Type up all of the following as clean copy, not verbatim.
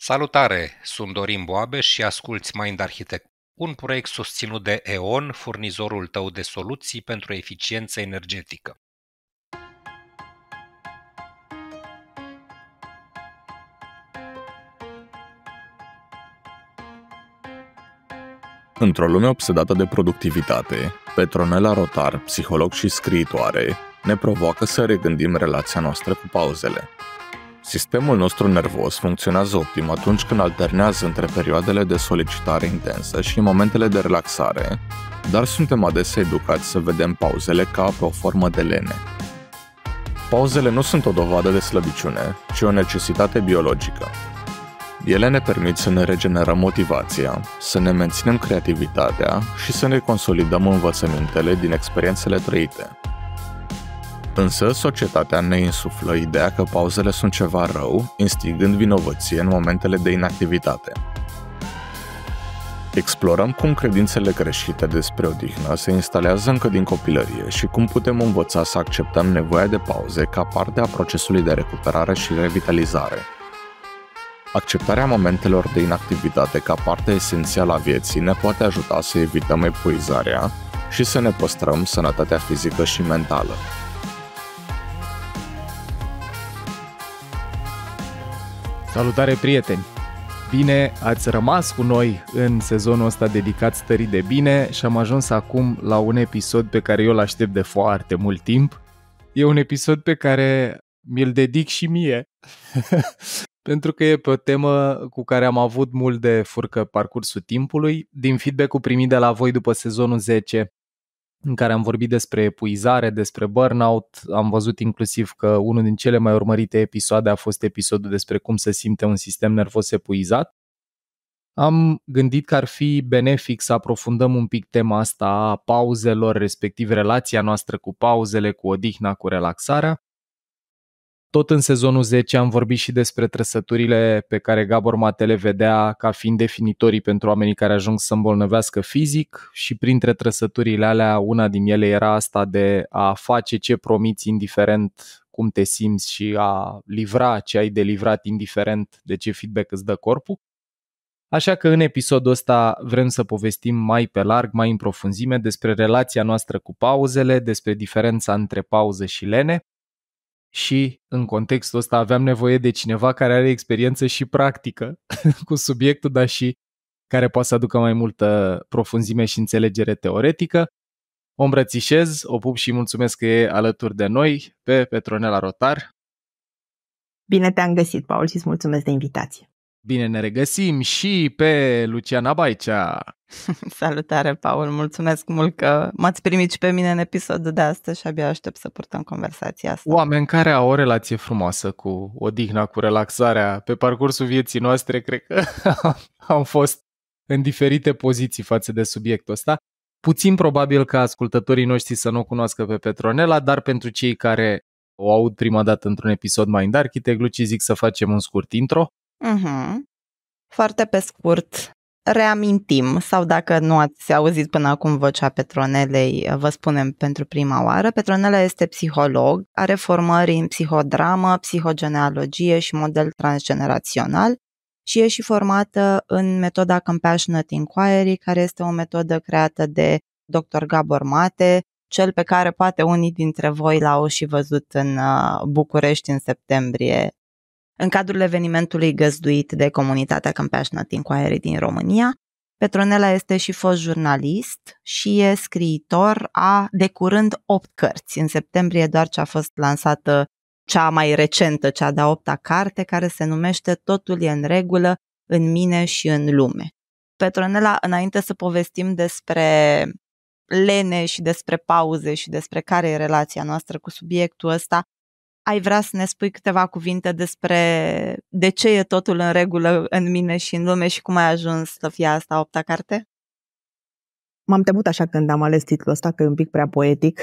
Salutare! Sunt Dorin Boabeș și asculți Mind Architect, un proiect susținut de E.ON, furnizorul tău de soluții pentru eficiență energetică. Într-o lume obsedată de productivitate, Petronela Rotar, psiholog și scriitoare, ne provoacă să regândim relația noastră cu pauzele. Sistemul nostru nervos funcționează optim atunci când alternează între perioadele de solicitare intensă și momentele de relaxare, dar suntem adesea educați să vedem pauzele ca pe o formă de lene. Pauzele nu sunt o dovadă de slăbiciune, ci o necesitate biologică. Ele ne permit să ne regenerăm motivația, să ne menținem creativitatea și să ne consolidăm învățămintele din experiențele trăite. Însă, societatea ne insuflă ideea că pauzele sunt ceva rău, instigând vinovăție în momentele de inactivitate. Explorăm cum credințele greșite despre odihnă se instalează încă din copilărie și cum putem învăța să acceptăm nevoia de pauze ca parte a procesului de recuperare și revitalizare. Acceptarea momentelor de inactivitate ca parte esențială a vieții ne poate ajuta să evităm epuizarea și să ne păstrăm sănătatea fizică și mentală. Salutare, prieteni! Bine ați rămas cu noi în sezonul ăsta dedicat stării de bine și am ajuns acum la un episod pe care eu îl aștept de foarte mult timp. E un episod pe care mi-l dedic și mie, pentru că e pe o temă cu care am avut mult de furcă parcursul timpului. Din feedback-ul primit de la voi după sezonul 10, în care am vorbit despre epuizare, despre burnout, am văzut inclusiv că unul din cele mai urmărite episoade a fost episodul despre cum se simte un sistem nervos epuizat. Am gândit că ar fi benefic să aprofundăm un pic tema asta a pauzelor, respectiv relația noastră cu pauzele, cu odihna, cu relaxarea. Tot în sezonul 10 am vorbit și despre trăsăturile pe care Gabor Mate le vedea ca fiind definitorii pentru oamenii care ajung să îmbolnăvească fizic și printre trăsăturile alea una din ele era asta de a face ce promiți indiferent cum te simți și a livra ce ai de livrat indiferent de ce feedback îți dă corpul. Așa că în episodul ăsta vrem să povestim mai pe larg, mai în profunzime despre relația noastră cu pauzele, despre diferența între pauză și lene. Și în contextul ăsta aveam nevoie de cineva care are experiență și practică cu subiectul, dar și care poate să aducă mai multă profunzime și înțelegere teoretică. O îmbrățișez, o pup și mulțumesc că e alături de noi pe Petronela Rotar. Bine te-am găsit, Paul, și îți mulțumesc de invitație. Bine ne regăsim și pe Luciana Baicea. Salutare, Paul, mulțumesc mult că m-ați primit și pe mine în episodul de astăzi și abia aștept să purtăm conversația asta. Oameni care au o relație frumoasă cu odihna, cu relaxarea pe parcursul vieții noastre, cred că am fost în diferite poziții față de subiectul ăsta. Puțin probabil ca ascultătorii noștri să nu o cunoască pe Petronela, dar pentru cei care o aud prima dată într-un episod Mind Architect, Luci, zic să facem un scurt intro. Foarte pe scurt, reamintim, sau dacă nu ați auzit până acum vocea Petronelei, vă spunem pentru prima oară. Petronela este psiholog, are formări în psihodramă, psihogenealogie și model transgenerațional și e și formată în metoda Compassionate Inquiry, care este o metodă creată de Dr. Gabor Mate, cel pe care poate unii dintre voi l-au și văzut în București în septembrie, în cadrul evenimentului găzduit de comunitatea Compassionate Inquiry din România. Petronela este și fost jurnalist și e scriitor a, de curând, 8 cărți. În septembrie doar ce a fost lansată cea mai recentă, cea de-a 8-a carte, care se numește Totul e în regulă în mine și în lume. Petronela, înainte să povestim despre lene și despre pauze și despre care e relația noastră cu subiectul ăsta, ai vrea să ne spui câteva cuvinte despre de ce e totul în regulă în mine și în lume și cum ai ajuns să fie asta 8-a carte? M-am temut așa când am ales titlul ăsta, că e un pic prea poetic.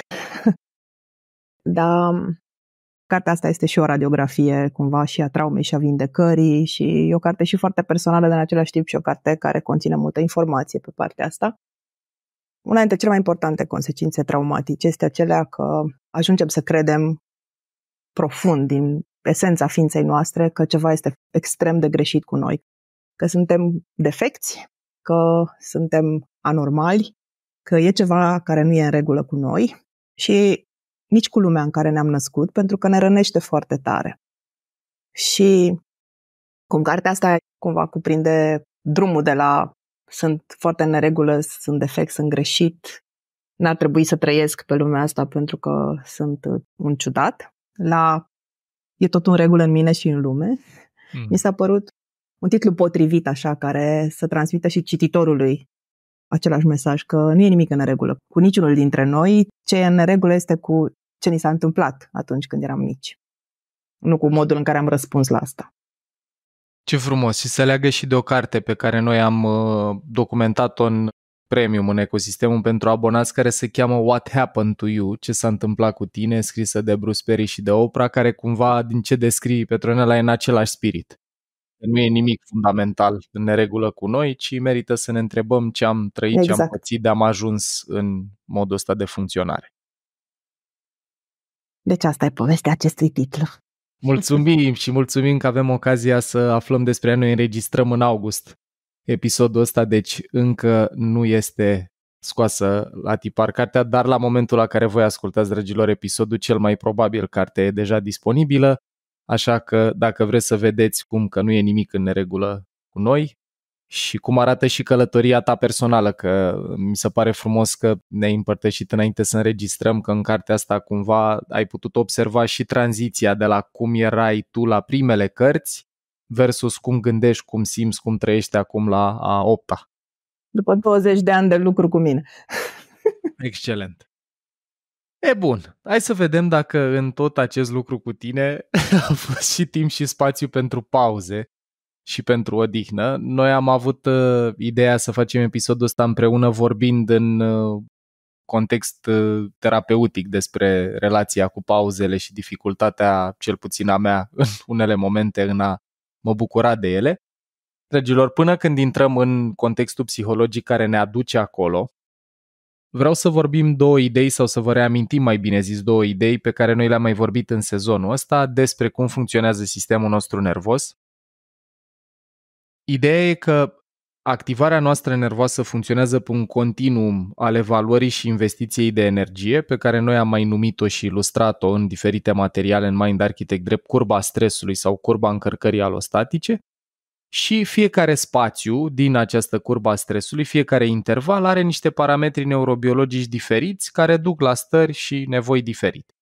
Dar cartea asta este și o radiografie cumva și a traumei și a vindecării și e o carte și foarte personală, dar în același timp și o carte care conține multă informație pe partea asta. Una dintre cele mai importante consecințe traumatice este acelea că ajungem să credem profund din esența ființei noastre că ceva este extrem de greșit cu noi. că suntem defecți, că suntem anormali, că e ceva care nu e în regulă cu noi și nici cu lumea în care ne-am născut, pentru că ne rănește foarte tare. Și cum cartea asta cumva cuprinde drumul de la sunt foarte în neregulă, sunt defect, sunt greșit, n-ar trebui să trăiesc pe lumea asta pentru că sunt un ciudat, la e tot în regulă în mine și în lume. Mi s-a părut un titlu potrivit așa, care să transmită și cititorului același mesaj, că nu e nimic în neregulă cu niciunul dintre noi. Ce e în neregulă este cu ce ni s-a întâmplat atunci când eram mici, nu cu modul în care am răspuns la asta. Ce frumos! Și se leagă și de o carte pe care noi am documentat-o în premium în ecosistemul pentru abonați, care se cheamă What Happened to You? Ce s-a întâmplat cu tine, scrisă de Bruce Perry și de Oprah, care cumva, din ce descrii Petronela, e în același spirit. Nu e nimic fundamental în neregulă cu noi, ci merită să ne întrebăm ce am trăit, exact. Ce am pățit, de am ajuns în modul ăsta de funcționare. Deci asta e povestea acestui titlu. Mulțumim și mulțumim că avem ocazia să aflăm despre ea. Noi înregistrăm în august episodul ăsta, deci încă nu este scoasă la tipar cartea, dar la momentul la care voi ascultați, dragilor, episodul, cel mai probabil cartea e deja disponibilă, așa că dacă vreți să vedeți cum că nu e nimic în neregulă cu noi și cum arată și călătoria ta personală, că mi se pare frumos că ne-ai împărtășit înainte să înregistrăm, că în cartea asta cumva ai putut observa și tranziția de la cum erai tu la primele cărți versus cum gândești, cum simți, cum trăiești acum la a 8-a. După 20 de ani de lucru cu mine. Excelent. E bun, hai să vedem dacă în tot acest lucru cu tine a fost și timp și spațiu pentru pauze și pentru odihnă. Noi am avut ideea să facem episodul ăsta împreună vorbind în context terapeutic despre relația cu pauzele și dificultatea, cel puțin a mea, în unele momente în a mă bucura de ele. Dragilor, până când intrăm în contextul psihologic care ne aduce acolo, vreau să vorbim două idei sau să vă reamintim, mai bine zis, două idei pe care noi le-am mai vorbit în sezonul ăsta despre cum funcționează sistemul nostru nervos. Ideea e că activarea noastră nervoasă funcționează pe un continuum al evaluării și investiției de energie, pe care noi am mai numit-o și ilustrat-o în diferite materiale în Mind Architect drept curba stresului sau curba încărcării alostatice. Și fiecare spațiu din această curbă a stresului, fiecare interval are niște parametri neurobiologici diferiți care duc la stări și nevoi diferite.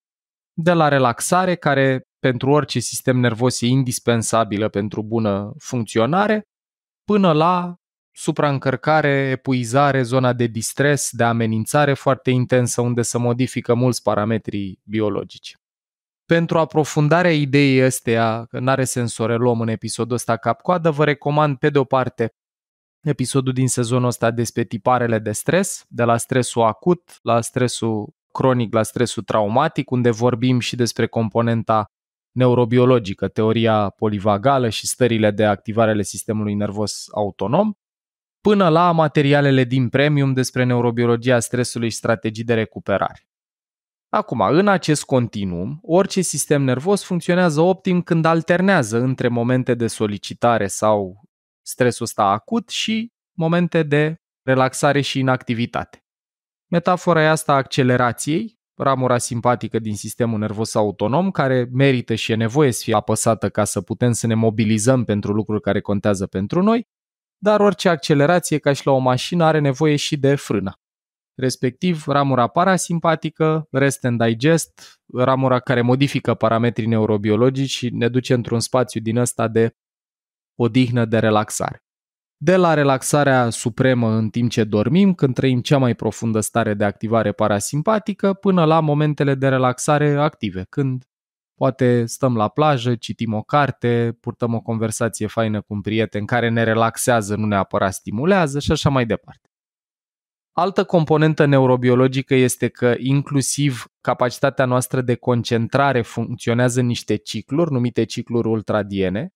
De la relaxare, care pentru orice sistem nervos e indispensabilă pentru bună funcționare, până la supraîncărcare, epuizare, zona de distres, de amenințare foarte intensă, unde se modifică mulți parametri biologici. Pentru aprofundarea ideii astea, că n-are sens să o reluăm în episodul ăsta cap-coadă, vă recomand pe de o parte episodul din sezonul ăsta despre tiparele de stres, de la stresul acut, la stresul cronic, la stresul traumatic, unde vorbim și despre componenta neurobiologică, teoria polivagală și stările de activare ale sistemului nervos autonom, până la materialele din premium despre neurobiologia stresului și strategii de recuperare. Acum, în acest continuum, orice sistem nervos funcționează optim când alternează între momente de solicitare sau stresul ăsta acut și momente de relaxare și inactivitate. Metafora e asta a accelerației, ramura simpatică din sistemul nervos autonom, care merită și e nevoie să fie apăsată ca să putem să ne mobilizăm pentru lucruri care contează pentru noi, dar orice accelerație, ca și la o mașină, are nevoie și de frână. Respectiv, ramura parasimpatică, rest and digest, ramura care modifică parametrii neurobiologici și ne duce într-un spațiu din ăsta de odihnă, de relaxare. De la relaxarea supremă în timp ce dormim, când trăim cea mai profundă stare de activare parasimpatică, până la momentele de relaxare active, când poate stăm la plajă, citim o carte, purtăm o conversație faină cu un prieten care ne relaxează, nu neapărat stimulează și așa mai departe. Altă componentă neurobiologică este că inclusiv capacitatea noastră de concentrare funcționează în niște cicluri, numite cicluri ultradiene,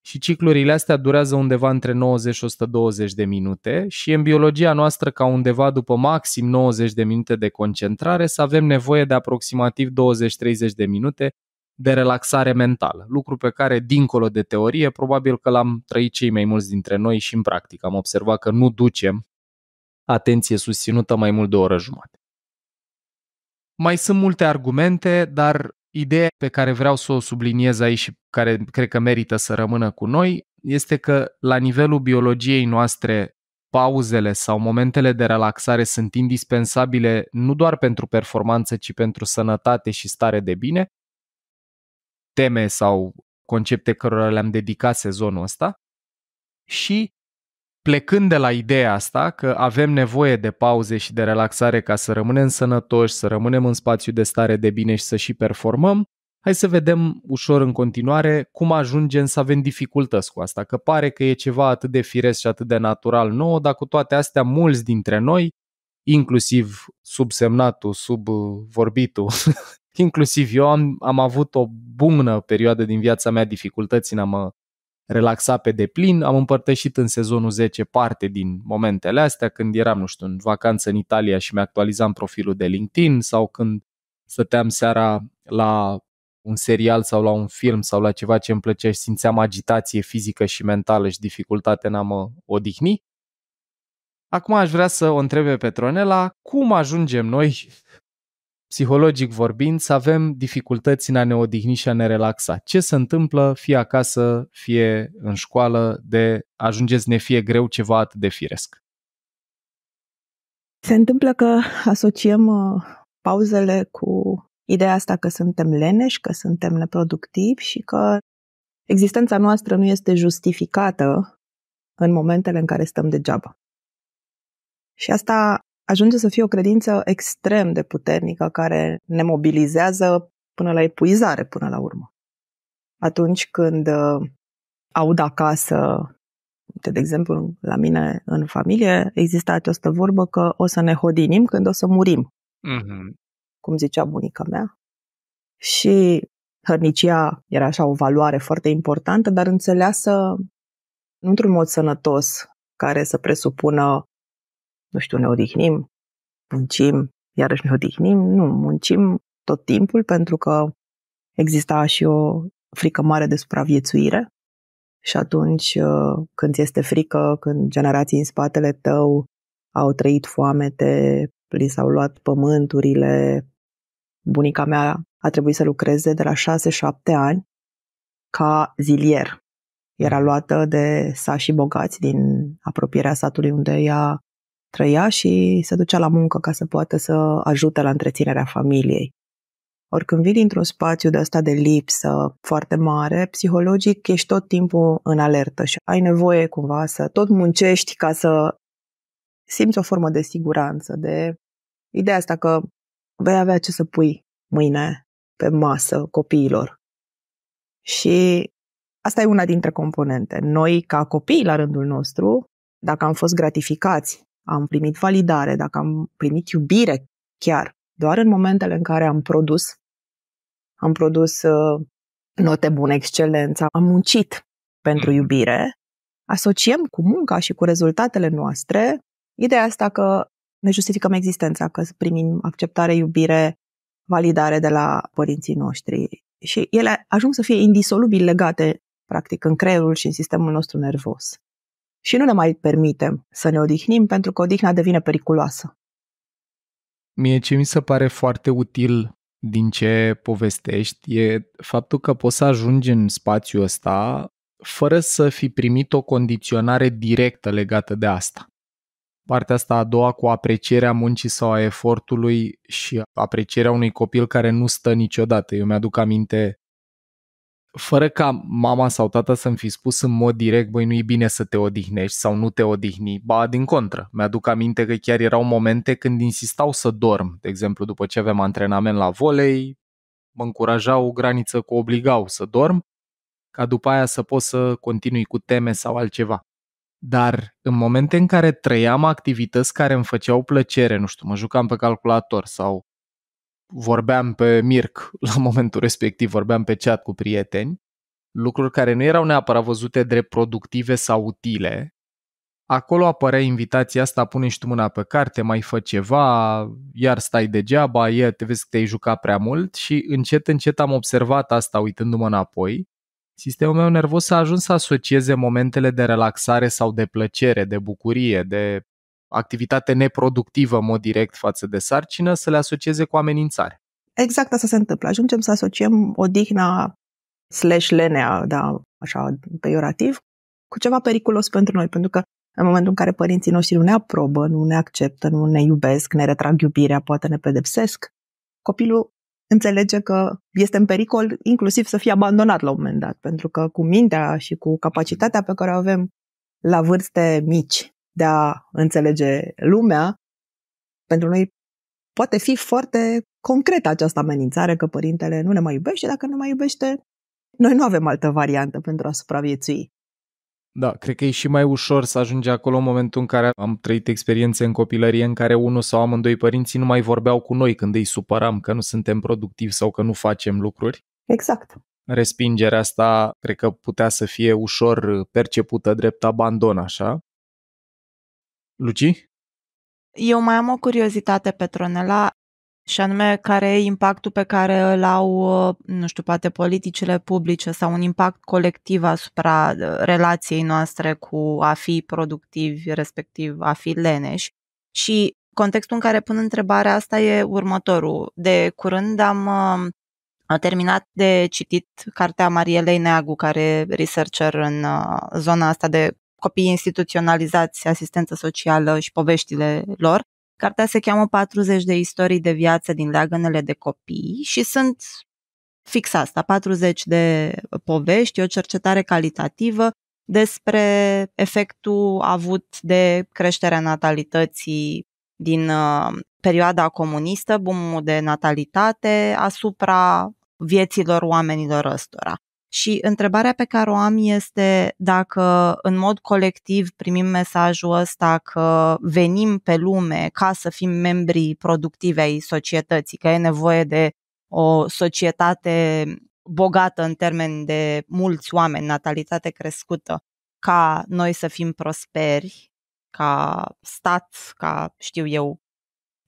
și ciclurile astea durează undeva între 90 și 120 de minute și în biologia noastră, ca undeva după maxim 90 de minute de concentrare, să avem nevoie de aproximativ 20-30 de minute de relaxare mentală, lucru pe care, dincolo de teorie, probabil că l-am trăit cei mai mulți dintre noi și în practică. Am observat că nu ducem atenție susținută mai mult de o oră jumătate. Mai sunt multe argumente, dar ideea pe care vreau să o subliniez aici și care cred că merită să rămână cu noi este că la nivelul biologiei noastre pauzele sau momentele de relaxare sunt indispensabile nu doar pentru performanță, ci pentru sănătate și stare de bine, teme sau concepte cărora le-am dedicat sezonul ăsta. Și plecând de la ideea asta că avem nevoie de pauze și de relaxare ca să rămânem sănătoși, să rămânem în spațiu de stare de bine și să și performăm, hai să vedem ușor în continuare cum ajungem să avem dificultăți cu asta, că pare că e ceva atât de firesc și atât de natural nouă, dar cu toate astea mulți dintre noi, inclusiv subsemnatul, subvorbitul, inclusiv eu am avut o bună perioadă din viața mea dificultăți în a mă relaxa pe deplin. Am împărtășit în sezonul 10 parte din momentele astea, când eram, nu știu, în vacanță în Italia și mi-actualizam profilul de LinkedIn sau când stăteam seara la un serial sau la un film sau la ceva ce îmi plăcea și simțeam agitație fizică și mentală și dificultate în a mă odihni. Acum aș vrea să o întreb pe Petronela cum ajungem noi, psihologic vorbind, să avem dificultăți în a ne odihni și a ne relaxa. Ce se întâmplă, fie acasă, fie în școală, de ajunge să ne fie greu ceva atât de firesc? Se întâmplă că asociem pauzele cu ideea asta că suntem leneși, că suntem neproductivi și că existența noastră nu este justificată în momentele în care stăm degeaba. Și asta ajunge să fie o credință extrem de puternică care ne mobilizează până la epuizare până la urmă. Atunci când aud acasă, de exemplu, la mine în familie, există această vorbă că o să ne hodinim când o să murim, cum zicea bunica mea. Și hărnicia era așa o valoare foarte importantă, dar înțeleasă nu într-un mod sănătos, care să presupună, nu știu, ne odihnim, muncim, iarăși ne odihnim. Nu, muncim tot timpul pentru că exista și o frică mare de supraviețuire și atunci când ți este frică, când generații în spatele tău au trăit foamete, li s-au luat pământurile, bunica mea a trebuit să lucreze de la 6-7 ani ca zilier. Era luată de sașii bogați din apropierea satului unde ea trăia și se ducea la muncă ca să poată să ajute la întreținerea familiei. Ori când vii dintr-un spațiu de ăsta de lipsă foarte mare, psihologic ești tot timpul în alertă și ai nevoie cumva să tot muncești ca să simți o formă de siguranță, de ideea asta că vei avea ce să pui mâine pe masă copiilor. Și asta e una dintre componente. Noi, ca copii, la rândul nostru, dacă am fost gratificați, am primit validare, dacă am primit iubire chiar, doar în momentele în care am produs note bune, excelență, am muncit pentru iubire, asociem cu munca și cu rezultatele noastre ideea asta că ne justificăm existența, că primim acceptare, iubire, validare de la părinții noștri. Și ele ajung să fie indisolubil legate, practic, în creierul și în sistemul nostru nervos. Și nu ne mai permitem să ne odihnim pentru că odihna devine periculoasă. Mie ce mi se pare foarte util din ce povestești e faptul că poți să ajungi în spațiul ăsta fără să fi primit o condiționare directă legată de asta. Partea asta a doua cu aprecierea muncii sau a efortului și aprecierea unui copil care nu stă niciodată. Eu mi-aduc aminte, fără ca mama sau tata să-mi fi spus în mod direct, băi, nu e bine să te odihnești sau nu te odihni, ba, din contră. Mi-aduc aminte că chiar erau momente când insistau să dorm. De exemplu, după ce aveam antrenament la volei, mă încurajau o graniță cu obligau să dorm, ca după aia să pot să continui cu teme sau altceva. Dar în momente în care trăiam activități care îmi făceau plăcere, nu știu, mă jucam pe calculator sau vorbeam pe Mirc, la momentul respectiv vorbeam pe chat cu prieteni, lucruri care nu erau neapărat văzute drept productive sau utile, acolo apărea invitația asta, pune și tu mâna pe carte, mai fă ceva, iar stai degeaba, te vezi că te-ai jucat prea mult și încet am observat asta uitându-mă înapoi. Sistemul meu nervos a ajuns să asocieze momentele de relaxare sau de plăcere, de bucurie, de activitate neproductivă în mod direct față de sarcină, să le asocieze cu amenințare. Exact asta se întâmplă. Ajungem să asociem odihna /lenea, da, așa, peiorativ, cu ceva periculos pentru noi, pentru că în momentul în care părinții noștri nu ne aprobă, nu ne acceptă, nu ne iubesc, ne retrag iubirea, poate ne pedepsesc, copilul înțelege că este în pericol inclusiv să fie abandonat la un moment dat, pentru că cu mintea și cu capacitatea pe care o avem la vârste mici de a înțelege lumea, pentru noi poate fi foarte concretă această amenințare că părintele nu ne mai iubește, dacă nu ne mai iubește, noi nu avem altă variantă pentru a supraviețui. Da, cred că e și mai ușor să ajungi acolo în momentul în care am trăit experiențe în copilărie în care unul sau amândoi părinții nu mai vorbeau cu noi când îi supăram că nu suntem productivi sau că nu facem lucruri. Exact. Respingerea asta cred că putea să fie ușor percepută drept abandon, așa. Luci? Eu mai am o curiozitate, Petronela, și anume care e impactul pe care îl au, nu știu, poate politicile publice sau un impact colectiv asupra relației noastre cu a fi productivi, respectiv a fi leneși. Și contextul în care pun întrebarea asta e următorul. De curând am terminat de citit cartea Marielei Neagu, care e researcher în zona asta de copii instituționalizați, asistență socială și poveștile lor. Cartea se cheamă 40 de istorii de viață din leagănele de copii și sunt fix asta, 40 de povești, o cercetare calitativă despre efectul avut de creșterea natalității din perioada comunistă, boom-ul de natalitate, asupra vieților oamenilor ăstora. Și întrebarea pe care o am este dacă în mod colectiv primim mesajul ăsta că venim pe lume ca să fim membri productivi ai societății, că e nevoie de o societate bogată în termeni de mulți oameni, natalitate crescută, ca noi să fim prosperi, ca stat, ca, știu eu,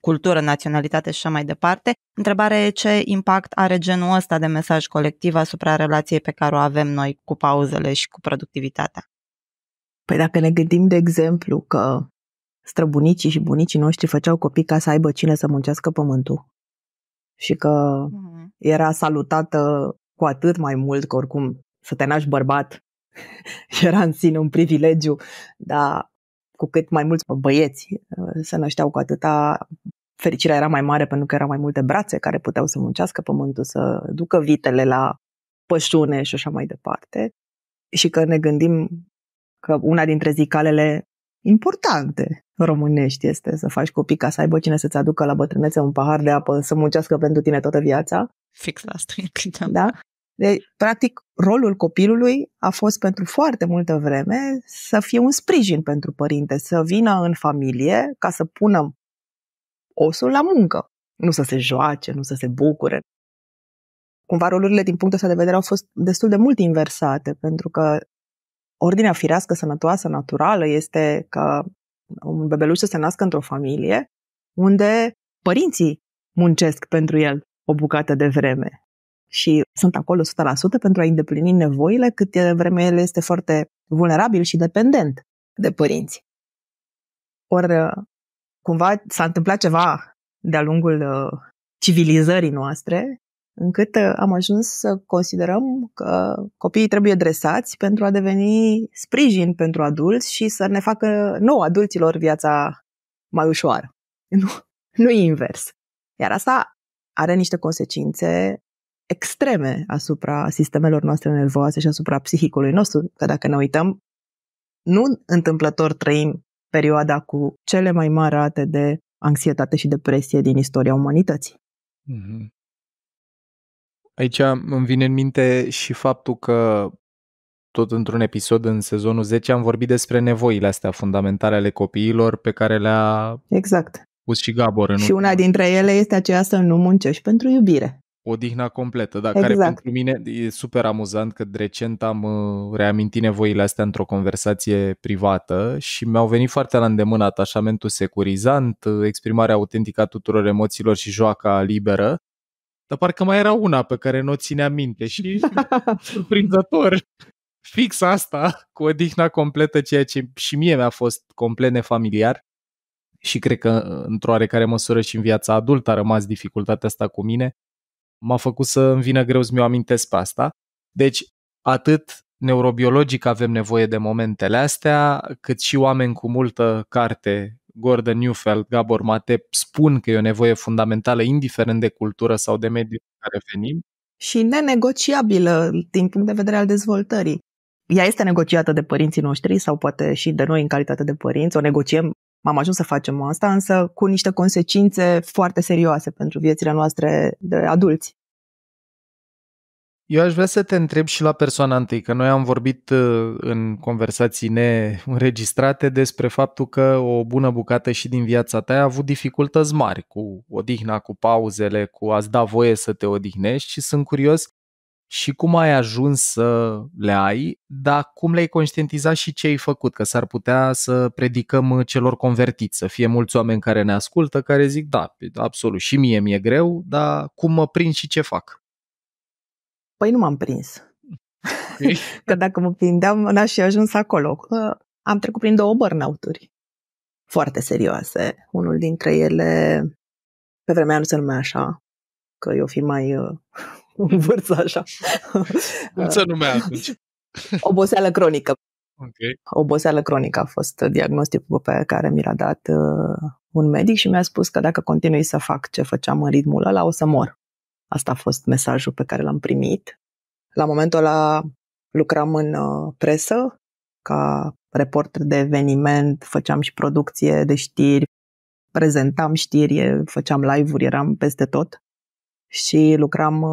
cultură, naționalitate și așa mai departe. Întrebarea e ce impact are genul ăsta de mesaj colectiv asupra relației pe care o avem noi cu pauzele și cu productivitatea. Păi dacă ne gândim, de exemplu, că străbunicii și bunicii noștri făceau copii ca să aibă cine să muncească pământul și că era salutată cu atât mai mult că oricum să te naști bărbat era în sine un privilegiu, dar cu cât mai mulți băieți se nășteau, cu atâta fericirea era mai mare, pentru că erau mai multe brațe care puteau să muncească pământul, să ducă vitele la pășune și așa mai departe. Și că ne gândim că una dintre zicalele importante românești este să faci copii ca să aibă cine să-ți aducă la bătrânețe un pahar de apă, să muncească pentru tine toată viața. Fix la asta. Da? Deci, practic, rolul copilului a fost pentru foarte multă vreme să fie un sprijin pentru părinte, să vină în familie ca să pună osul la muncă, nu să se joace, nu să se bucure. Cumva rolurile din punctul ăsta de vedere au fost destul de mult inversate, pentru că ordinea firească, sănătoasă, naturală este ca un bebeluș să se nască într-o familie unde părinții muncesc pentru el o bucată de vreme și sunt acolo 100% pentru a îndeplini nevoile, cât de vreme el este foarte vulnerabil și dependent de părinți. Ori cumva s-a întâmplat ceva de-a lungul civilizării noastre, încât am ajuns să considerăm că copiii trebuie dresați pentru a deveni sprijin pentru adulți și să ne facă nouă adulților viața mai ușoară. Nu invers. Iar asta are niște consecințe extreme asupra sistemelor noastre nervoase și asupra psihicului nostru, că dacă ne uităm, nu întâmplător trăim perioada cu cele mai mari rate de anxietate și depresie din istoria umanității. Mm-hmm. Aici îmi vine în minte și faptul că tot într-un episod în sezonul 10 am vorbit despre nevoile astea fundamentale ale copiilor pe care le-a exact. pus și Gabor în și una dintre ele este aceea să nu muncești pentru iubire. odihna completă, da, Exact. care pentru mine e super amuzant că recent am reamintit nevoile astea într-o conversație privată și mi-au venit foarte la îndemână atașamentul securizant, exprimarea autentică a tuturor emoțiilor și joaca liberă, dar parcă mai era una pe care nu o țineam minte și surprinzător. Fix asta, cu odihna completă, ceea ce și mie mi-a fost complet nefamiliar și cred că într-o oarecare măsură și în viața adultă a rămas dificultatea asta cu mine, m-a făcut să îmi vină greu să mi-o amintesc pe asta. Deci, atât neurobiologic avem nevoie de momentele astea, cât și oameni cu multă carte, Gordon Neufeld, Gabor Mate, spun că e o nevoie fundamentală, indiferent de cultură sau de mediul în care venim. Și nenegociabilă din punct de vedere al dezvoltării. Ea este negociată de părinții noștri sau poate și de noi în calitate de părinți, o negociem, am ajuns să facem asta, însă cu niște consecințe foarte serioase pentru viețile noastre de adulți. Eu aș vrea să te întreb și la persoana întâi, că noi am vorbit în conversații neînregistrate despre faptul că o bună bucată și din viața ta a avut dificultăți mari cu odihna, cu pauzele, cu a-ți da voie să te odihnești și sunt curios și cum ai ajuns să le ai, dar cum le-ai conștientizat și ce ai făcut, că s-ar putea să predicăm celor convertiți, să fie mulți oameni care ne ascultă, care zic, da, absolut, și mie mi-e greu, dar cum mă prind și ce fac? Păi nu m-am prins. Că dacă mă prindeam, n-aș fi ajuns acolo. Am trecut prin 2 burnout-uri foarte serioase. Unul dintre ele, pe vremea aia nu se numea așa, că eu fi mai în vârstă așa. Cum se numea atunci? Oboseală cronică. Okay. Oboseală cronică a fost diagnosticul pe care mi l-a dat un medic și mi-a spus că dacă continui să fac ce făceam în ritmul ăla, o să mor. Asta a fost mesajul pe care l-am primit. La momentul ăla lucram în presă ca reporter de eveniment, făceam și producție de știri, prezentam știri, făceam live-uri, eram peste tot și lucram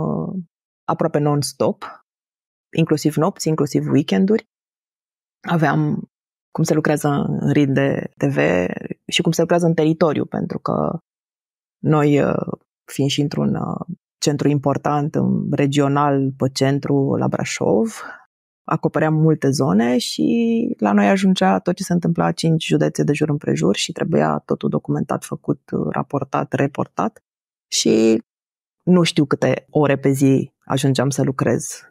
aproape non-stop, inclusiv nopți, inclusiv weekenduri. Aveam cum se lucrează în ritm de TV și cum se lucrează în teritoriu, pentru că noi, fiind și într-un centru important, regional, pe centru, la Brașov, acopeream multe zone și la noi ajungea tot ce se întâmpla 5 județe de jur împrejur și trebuia totul documentat, făcut, raportat, reportat și nu știu câte ore pe zi ajungeam să lucrez.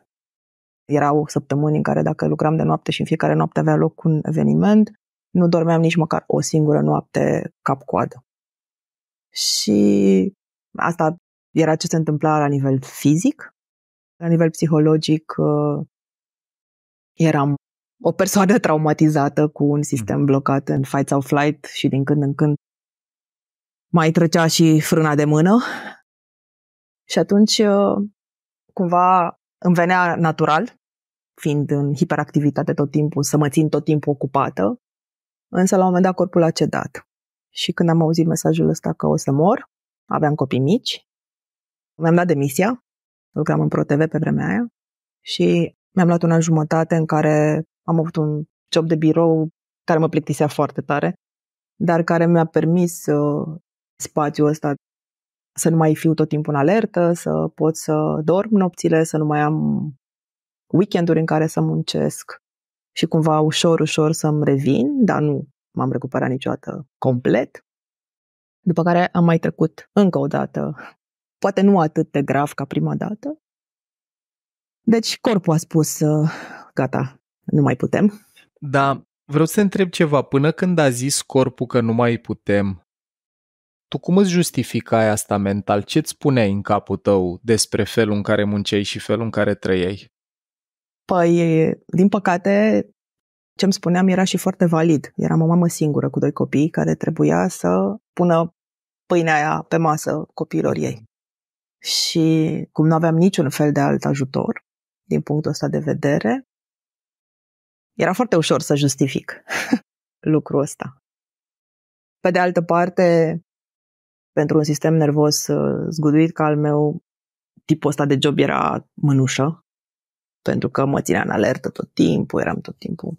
Erau săptămâni în care dacă lucram de noapte și în fiecare noapte avea loc un eveniment, nu dormeam nici măcar o singură noapte cap-coadă. Și asta era ce se întâmpla la nivel fizic. La nivel psihologic eram o persoană traumatizată cu un sistem blocat în fight sau flight și din când în când mai trecea și frâna de mână. Și atunci cumva îmi venea natural, fiind în hiperactivitate tot timpul, să mă țin tot timpul ocupată, însă la un moment dat corpul a cedat. Și când am auzit mesajul ăsta că o să mor, aveam copii mici, mi-am dat demisia, lucram în ProTV pe vremea aia și mi-am luat 1 an jumătate în care am avut un job de birou care mă plictisea foarte tare, dar care mi-a permis spațiul ăsta să nu mai fiu tot timpul în alertă, să pot să dorm nopțile, să nu mai am weekenduri în care să muncesc și cumva ușor să-mi revin, dar nu m-am recuperat niciodată complet. După care am mai trecut încă o dată, poate nu atât de grav ca prima dată. Deci corpul a spus, gata, nu mai putem. Da, vreau să te întreb ceva. Până când a zis corpul că nu mai putem, tu cum îți justificai asta mental? Ce-ți spuneai în capul tău despre felul în care munceai și felul în care trăiai? Păi, din păcate, ce-mi spuneam era și foarte valid. Eram o mamă singură cu 2 copii care trebuia să pună pâinea aia pe masă copiilor ei. Și cum nu aveam niciun fel de alt ajutor, din punctul ăsta de vedere, era foarte ușor să justific lucrul ăsta. Pe de altă parte, pentru un sistem nervos zguduit ca al meu, tipul ăsta de job era mânușă, pentru că mă ținea în alertă tot timpul, eram tot timpul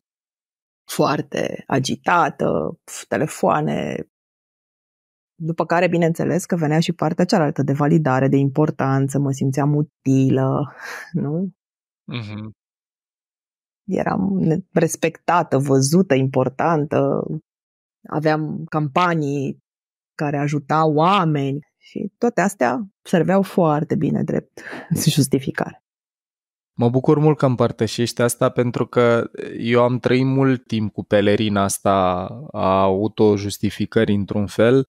foarte agitată, telefoane, După care, bineînțeles, că venea și partea cealaltă de validare, de importanță, mă simțeam utilă, nu? Mhm. Eram respectată, văzută, importantă, aveam campanii care ajutau oameni și toate astea serveau foarte bine drept justificare. Mă bucur mult că împărtășești asta pentru că eu am trăit mult timp cu pelerina asta a autojustificării într-un fel.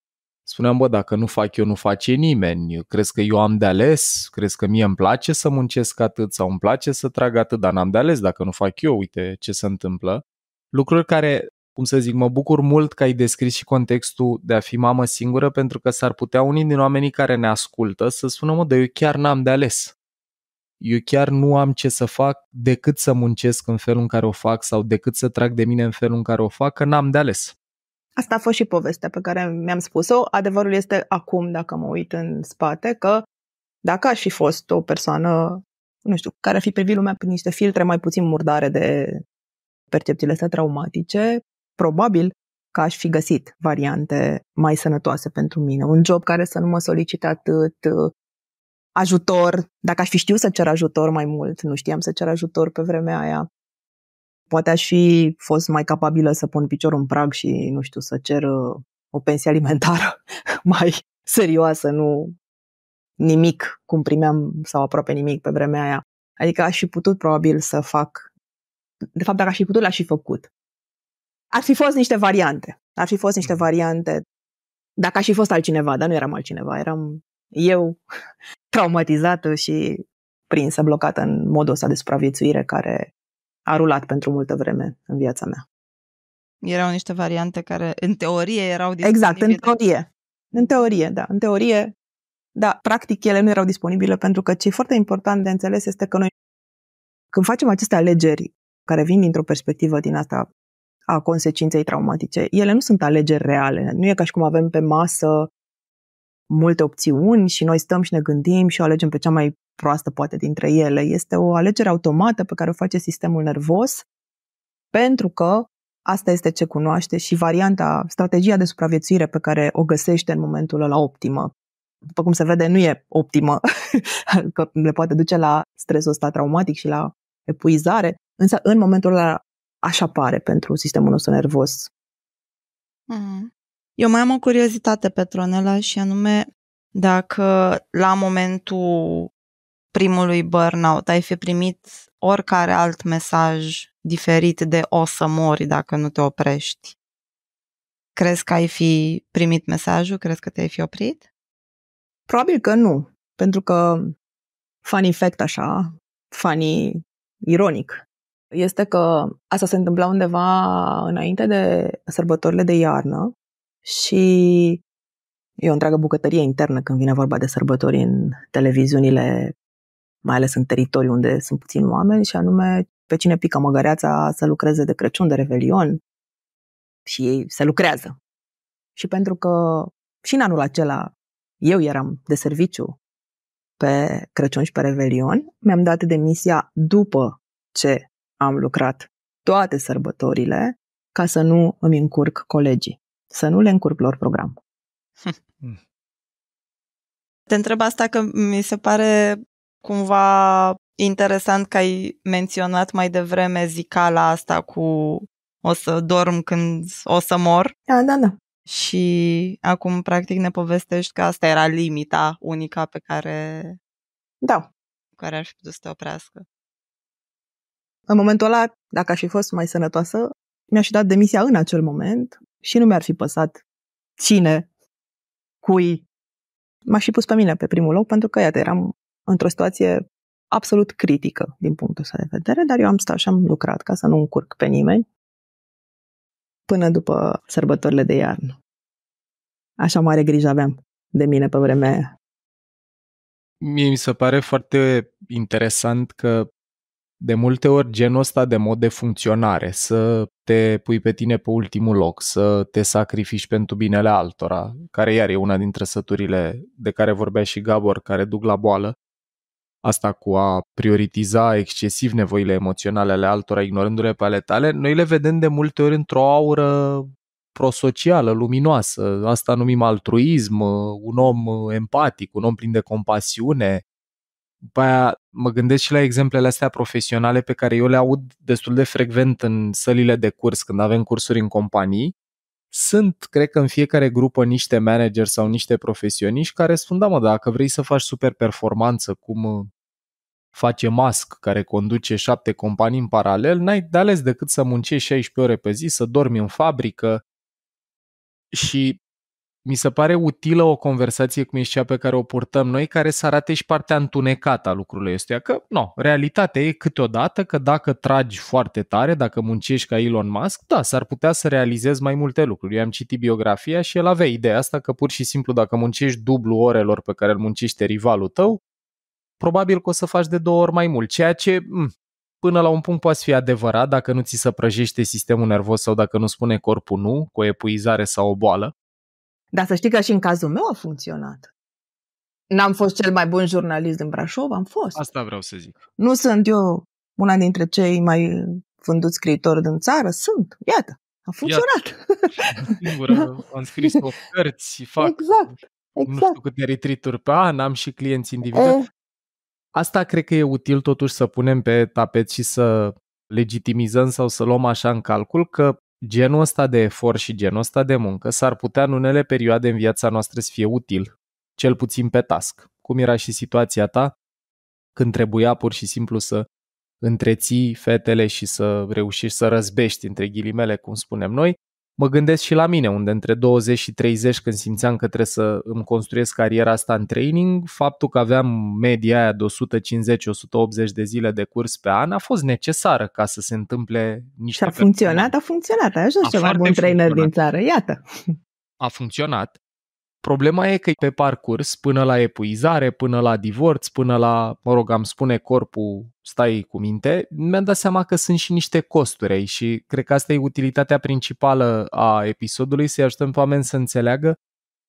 Spuneam, bă, dacă nu fac eu, nu face nimeni. Crezi că eu am de ales? Crezi că mie îmi place să muncesc atât sau îmi place să trag atât, dar n-am de ales dacă nu fac eu, uite ce se întâmplă. Lucruri care, cum să zic, mă bucur mult că ai descris și contextul de a fi mamă singură, pentru că s-ar putea unii din oamenii care ne ascultă să spună, mă, dar eu chiar n-am de ales. Eu chiar nu am ce să fac decât să muncesc în felul în care o fac sau decât să trag de mine în felul în care o fac, că n-am de ales. Asta a fost și povestea pe care mi-am spus-o. Adevărul este acum, dacă mă uit în spate, că dacă aș fi fost o persoană, nu știu, care ar fi privit lumea prin niște filtre mai puțin murdare de percepțiile astea traumatice, probabil că aș fi găsit variante mai sănătoase pentru mine. Un job care să nu mă solicite atât ajutor, dacă aș fi știut să cer ajutor mai mult, nu știam să cer ajutor pe vremea aia, poate aș fi fost mai capabilă să pun piciorul în prag și, nu știu, să cer o pensie alimentară mai serioasă, nu nimic cum primeam sau aproape nimic pe vremea aia. Adică aș fi putut probabil să fac, de fapt dacă aș fi putut, l-aș fi făcut. Ar fi fost niște variante. Ar fi fost niște variante dacă aș fi fost altcineva, dar nu eram altcineva, eram eu traumatizată și prinsă, blocată în modul ăsta de supraviețuire care a rulat pentru multă vreme în viața mea. Erau niște variante care, în teorie, erau disponibile. Exact, în teorie. În teorie, da. În teorie, da. Practic, ele nu erau disponibile pentru că ce e foarte important de înțeles este că noi, când facem aceste alegeri care vin dintr-o perspectivă din asta a consecinței traumatice, ele nu sunt alegeri reale. Nu e ca și cum avem pe masă multe opțiuni și noi stăm și ne gândim și o alegem pe cea mai proastă poate dintre ele. Este o alegere automată pe care o face sistemul nervos pentru că asta este ce cunoaște și strategia de supraviețuire pe care o găsește în momentul ăla optimă. După cum se vede, nu e optimă, că le poate duce la stresul ăsta traumatic și la epuizare, însă în momentul ăla așa pare pentru sistemul nostru nervos. Eu mai am o curiozitate, Petronela, și anume dacă la momentul primului burnout ai fi primit oricare alt mesaj diferit de o să mori dacă nu te oprești. Crezi că ai fi primit mesajul? Crezi că te-ai fi oprit? Probabil că nu, pentru că funny fact așa, funny ironic, este că asta se întâmpla undeva înainte de sărbătorile de iarnă și e o întreagă bucătărie internă când vine vorba de sărbători în televiziunile, mai ales în teritoriu unde sunt puțini oameni, și anume pe cine pică măgăreața să lucreze de Crăciun, de Revelion, și ei se lucrează. Și pentru că și în anul acela eu eram de serviciu pe Crăciun și pe Revelion, mi-am dat demisia după ce am lucrat toate sărbătorile ca să nu îmi încurc colegii, să nu le încurc lor program. Te întreb asta că mi se pare cumva interesant că ai menționat mai devreme zicala asta cu o să dorm când o să mor. Da. Și acum practic ne povestești că asta era limita unica pe care ar fi putut să te oprească. În momentul ăla, dacă aș fi fost mai sănătoasă, mi-aș fi dat demisia în acel moment și nu mi-ar fi păsat cine, cui. M-aș fi pus pe mine pe primul loc pentru că, iată, eram într-o situație absolut critică din punctul ăsta de vedere, dar eu am stat și am lucrat ca să nu încurc pe nimeni până după sărbătorile de iarnă. Așa mare grijă aveam de mine pe vremea aia. Mie mi se pare foarte interesant că de multe ori genul ăsta de mod de funcționare, să te pui pe tine pe ultimul loc, să te sacrifici pentru binele altora, care iar e una din trăsăturile de care vorbea și Gabor, care duc la boală, asta cu a prioritiza excesiv nevoile emoționale ale altora, ignorându-le pe ale tale, noi le vedem de multe ori într-o aură prosocială, luminoasă. Asta numim altruism, un om empatic, un om plin de compasiune. După aia mă gândesc și la exemplele astea profesionale pe care eu le aud destul de frecvent în sălile de curs când avem cursuri în companii. Sunt, cred că în fiecare grupă, niște manageri sau niște profesioniști care spun, da mă, dacă vrei să faci super performanță, cum face Musk, care conduce 7 companii în paralel, n-ai de ales decât să muncești 16 ore pe zi, să dormi în fabrică. Și mi se pare utilă o conversație cum e cea pe care o purtăm noi, care să arate și partea întunecată a lucrurilor ăstuia. Că, realitatea e câteodată că dacă tragi foarte tare, dacă muncești ca Elon Musk, da, s-ar putea să realizezi mai multe lucruri. Eu am citit biografia și el avea ideea asta că pur și simplu dacă muncești dublu orelor pe care îl muncește rivalul tău, probabil că o să faci de 2 ori mai mult, ceea ce până la un punct poate fi adevărat dacă nu ți se prăjește sistemul nervos sau dacă nu spune corpul nu, cu o epuizare sau o boală. Dar să știi că și în cazul meu a funcționat. N-am fost cel mai bun jurnalist din Brașov, am fost. Asta vreau să zic. Nu sunt eu una dintre cei mai vânduți scriitori din țară, sunt. Iată, a funcționat. Singură, am scris 8 cărți, fac exact. nu știu câte retreat-uri pe an, am și clienți individuali. Asta cred că e util totuși să punem pe tapet și să legitimizăm sau să luăm așa în calcul că genul ăsta de efort și genul ăsta de muncă s-ar putea în unele perioade în viața noastră să fie util, cel puțin pe task. Cum era și situația ta când trebuia pur și simplu să întreții fetele și să reușești să răzbești, între ghilimele, cum spunem noi. Mă gândesc și la mine, unde între 20 și 30, când simțeam că trebuie să îmi construiesc cariera asta în training, faptul că aveam media aia de 150-180 de zile de curs pe an a fost necesară ca să se întâmple niște... Și a funcționat, ai ajuns cel mai bun trainer din țară, iată. A funcționat. Problema e că pe parcurs, până la epuizare, până la divorț, până la, am spune corpul, stai cu minte, mi-am dat seama că sunt și niște costuri aici și cred că asta e utilitatea principală a episodului, să-i ajutăm pe oameni să înțeleagă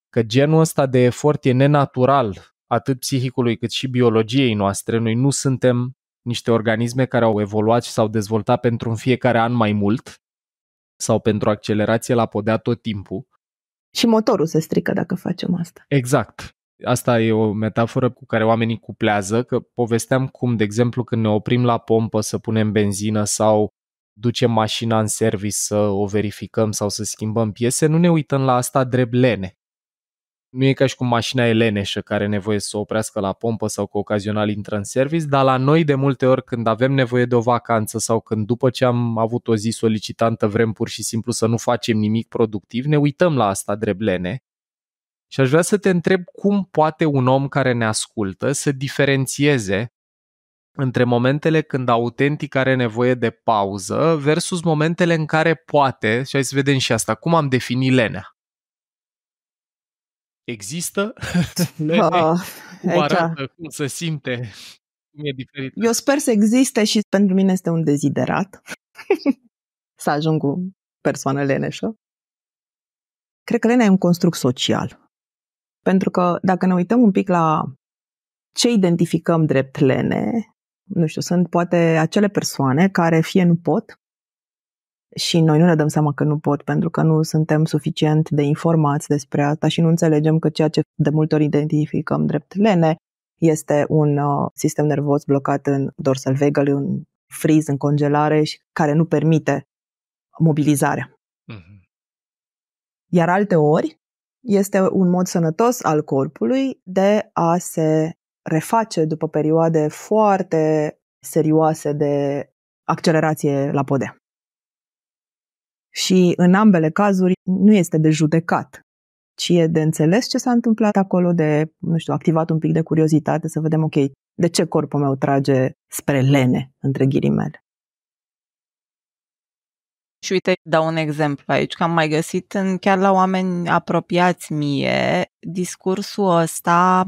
că genul ăsta de efort e nenatural, atât psihicului cât și biologiei noastre. Noi nu suntem niște organisme care au evoluat și s-au dezvoltat pentru în fiecare an mai mult sau pentru accelerație la podea tot timpul. Și motorul se strică dacă facem asta. Exact. Asta e o metaforă cu care oamenii cuplează, că povesteam cum, de exemplu, când ne oprim la pompă să punem benzină sau ducem mașina în service să o verificăm sau să schimbăm piese, nu ne uităm la asta drept lene. Nu e ca și cum mașina e leneșă care are nevoie să o oprească la pompă sau că ocazional intră în service, dar la noi de multe ori când avem nevoie de o vacanță sau când după ce am avut o zi solicitantă vrem pur și simplu să nu facem nimic productiv, ne uităm la asta drept lene. Și aș vrea să te întreb cum poate un om care ne ascultă să diferențieze între momentele când autentic are nevoie de pauză versus momentele în care poate, și hai să vedem și asta, cum am definit lenea. Există? Cum arată, cum se simte? Cum e diferit? Eu sper să existe și pentru mine este un deziderat să ajung cu persoană leneșă. Cred că lenea e un construct social. Pentru că dacă ne uităm un pic la ce identificăm drept lene, nu știu, sunt poate acele persoane care fie nu pot și noi nu ne dăm seama că nu pot pentru că nu suntem suficient de informați despre asta și nu înțelegem că ceea ce de multe ori identificăm drept lene este un sistem nervos blocat în dorsal vagal, în freeze, în congelare și care nu permite mobilizarea. Iar alte ori este un mod sănătos al corpului de a se reface după perioade foarte serioase de accelerație la podea. Și în ambele cazuri nu este de judecat, ci e de înțeles ce s-a întâmplat acolo, de, nu știu, activat un pic de curiozitate să vedem, ok, de ce corpul meu trage spre lene, între ghilimele. Și uite, dau un exemplu aici, că am mai găsit chiar la oameni apropiați mie discursul ăsta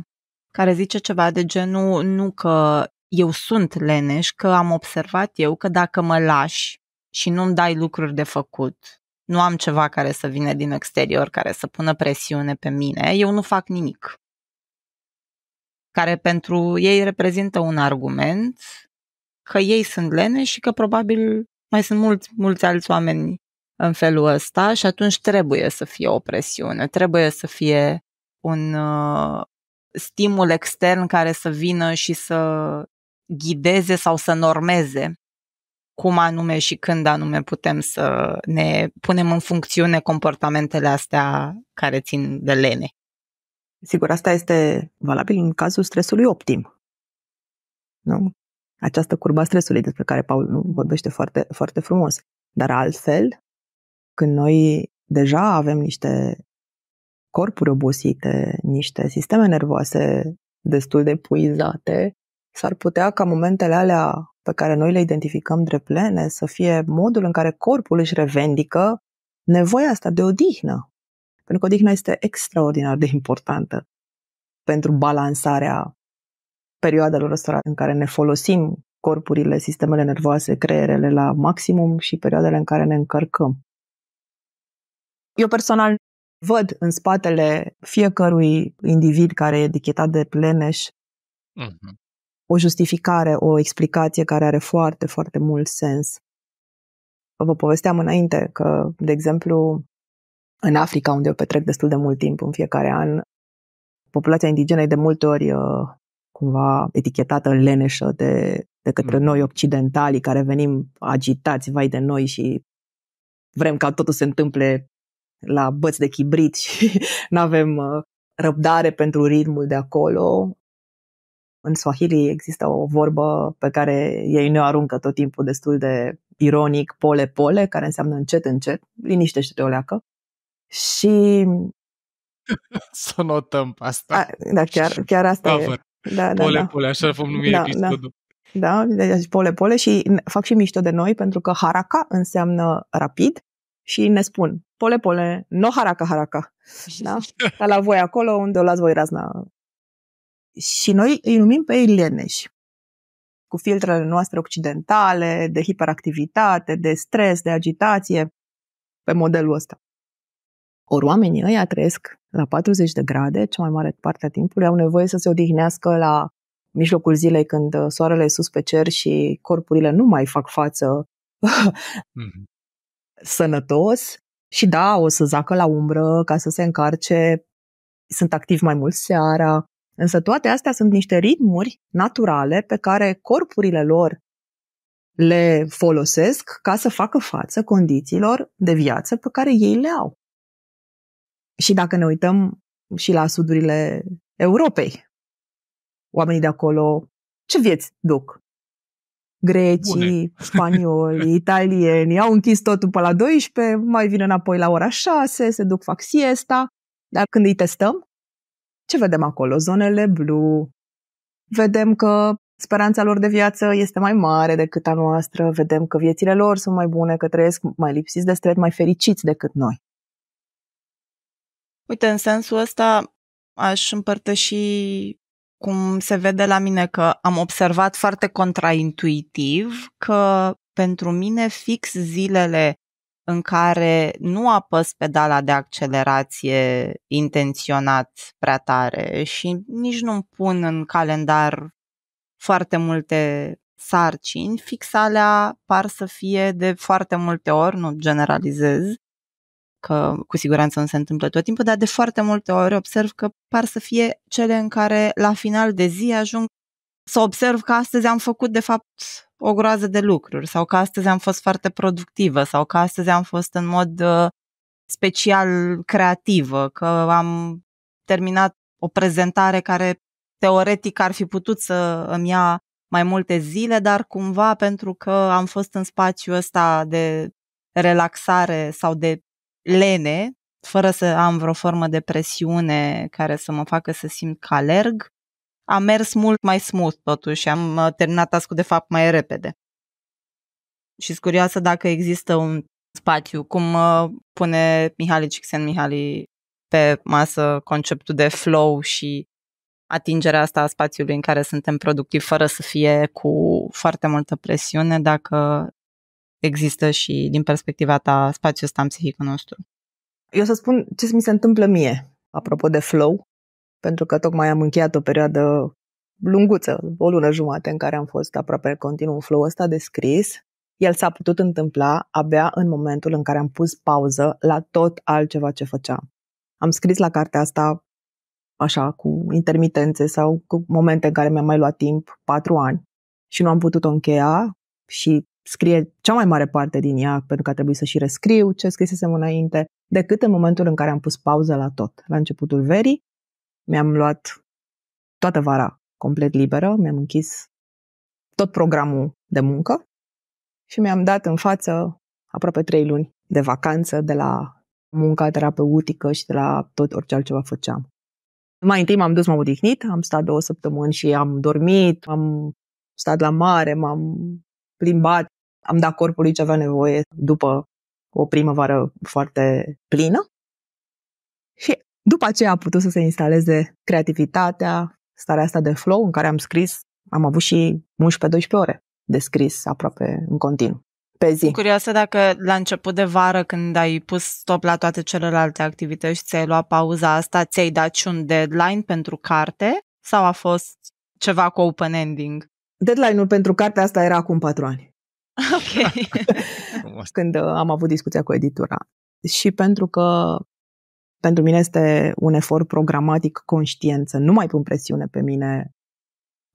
care zice ceva de genul, nu că eu sunt leneș, că am observat eu că dacă mă lași și nu-mi dai lucruri de făcut, nu am ceva care să vină din exterior, care să pună presiune pe mine, eu nu fac nimic. Care pentru ei reprezintă un argument că ei sunt leneși și că probabil mai sunt mulți alți oameni în felul ăsta și atunci trebuie să fie o presiune, trebuie să fie un stimul extern care să vină și să ghideze sau să normeze cum anume și când anume putem să ne punem în funcțiune comportamentele astea care țin de lene. Sigur, asta este valabil în cazul stresului optim. Nu? Această curba stresului despre care Paul vorbește foarte, foarte frumos. Dar altfel, când noi deja avem niște corpuri obosite, niște sisteme nervoase destul de epuizate, s-ar putea ca momentele alea pe care noi le identificăm drept lene să fie modul în care corpul își revendică nevoia asta de odihnă. Pentru că odihna este extraordinar de importantă pentru balansarea perioadelor ăstora în care ne folosim corpurile, sistemele nervoase, creierele la maximum și perioadele în care ne încărcăm. Eu personal văd în spatele fiecărui individ care e etichetat de leneș o justificare, o explicație care are foarte, foarte mult sens. Vă povesteam înainte că, de exemplu, în Africa, unde eu petrec destul de mult timp în fiecare an, populația indigenă e de multe ori cumva etichetată leneșă de către noi occidentalii care venim agitați, vai de noi și vrem ca totul se întâmple la băți de chibrit și nu avem răbdare pentru ritmul de acolo. În Swahili există o vorbă pe care ei ne aruncă tot timpul destul de ironic, pole pole, care înseamnă încet încet, liniștește-te o leacă. Și să notăm asta. Da, chiar asta e. Da, pole pole, așa vom numi episodul. Da, deci pole pole și fac și mișto de noi pentru că haraka înseamnă rapid și ne spun pole pole, no haraka haraka. Da? Ca la voi acolo unde o luați voi razna. Și noi îi numim pe ei leneși, cu filtrele noastre occidentale, de hiperactivitate, de stres, de agitație, pe modelul ăsta. Ori oamenii ăia trăiesc la 40 de grade, cea mai mare parte a timpului, au nevoie să se odihnească la mijlocul zilei când soarele e sus pe cer și corpurile nu mai fac față sănătos și da, o să zacă la umbră ca să se încarce, sunt activi mai mult seara, însă toate astea sunt niște ritmuri naturale pe care corpurile lor le folosesc ca să facă față condițiilor de viață pe care ei le au. Și dacă ne uităm și la sudurile Europei, oamenii de acolo ce vieți duc? Grecii, spanioli, italieni, au închis totul pe la 12, mai vin înapoi la ora 6, se duc, fac siesta, dar când îi testăm, ce vedem acolo? Zonele blu, vedem că speranța lor de viață este mai mare decât a noastră, vedem că viețile lor sunt mai bune, că trăiesc mai lipsiți de stres, mai fericiți decât noi. Uite, în sensul ăsta aș împărtăși cum se vede la mine că am observat foarte contraintuitiv că pentru mine fix zilele în care nu apăs pedala de accelerație intenționat prea tare și nici nu-mi pun în calendar foarte multe sarcini, fix alea par să fie de foarte multe ori, nu generalizez, că cu siguranță nu se întâmplă tot timpul, dar de foarte multe ori observ că par să fie cele în care la final de zi ajung să observ că astăzi am făcut de fapt o groază de lucruri sau că astăzi am fost foarte productivă sau că astăzi am fost în mod special creativă, că am terminat o prezentare care teoretic ar fi putut să îmi ia mai multe zile, dar cumva pentru că am fost în spațiul ăsta de relaxare sau de lene, fără să am vreo formă de presiune care să mă facă să simt că alerg, am mers mult mai smooth totuși și am terminat task-ul de fapt mai repede. Și sunt curioasă dacă există un spațiu, cum pune Mihaly Csikszentmihalyi pe masă conceptul de flow și atingerea asta a spațiului în care suntem productivi fără să fie cu foarte multă presiune, dacă există și din perspectiva ta spațiul ăsta în psihicul nostru. Eu să spun ce mi se întâmplă mie, apropo de flow, pentru că tocmai am încheiat o perioadă lunguță, o lună jumate în care am fost aproape continuu în flow ăsta de scris El s-a putut întâmpla abia în momentul în care am pus pauză la tot altceva ce făceam. Am scris la cartea asta așa, cu intermitențe sau cu momente în care mi-a mai luat timp, 4 ani, și nu am putut-o încheia și scrie cea mai mare parte din ea, pentru că a trebuit să și rescriu ce scrisesem înainte, decât în momentul în care am pus pauză la tot. La începutul verii mi-am luat toată vara complet liberă, mi-am închis tot programul de muncă și mi-am dat în față aproape 3 luni de vacanță de la munca terapeutică și de la tot orice altceva făceam. Mai întâi m-am dus, m-am odihnit, am stat 2 săptămâni și am dormit, am stat la mare, m-am plimbat, am dat corpului ce avea nevoie după o primăvară foarte plină. Și după aceea a putut să se instaleze creativitatea, starea asta de flow în care am scris, am avut și 11-12 ore de scris aproape în continuu, pe zi. Sunt curioasă dacă la început de vară, când ai pus stop la toate celelalte activități și ți-ai luat pauza asta, ți-ai dat și un deadline pentru carte sau a fost ceva cu open ending? Deadline-ul pentru cartea asta era acum 4 ani. Ok. Când am avut discuția cu editura. Și pentru că pentru mine este un efort programatic conștient, să nu mai pun presiune pe mine,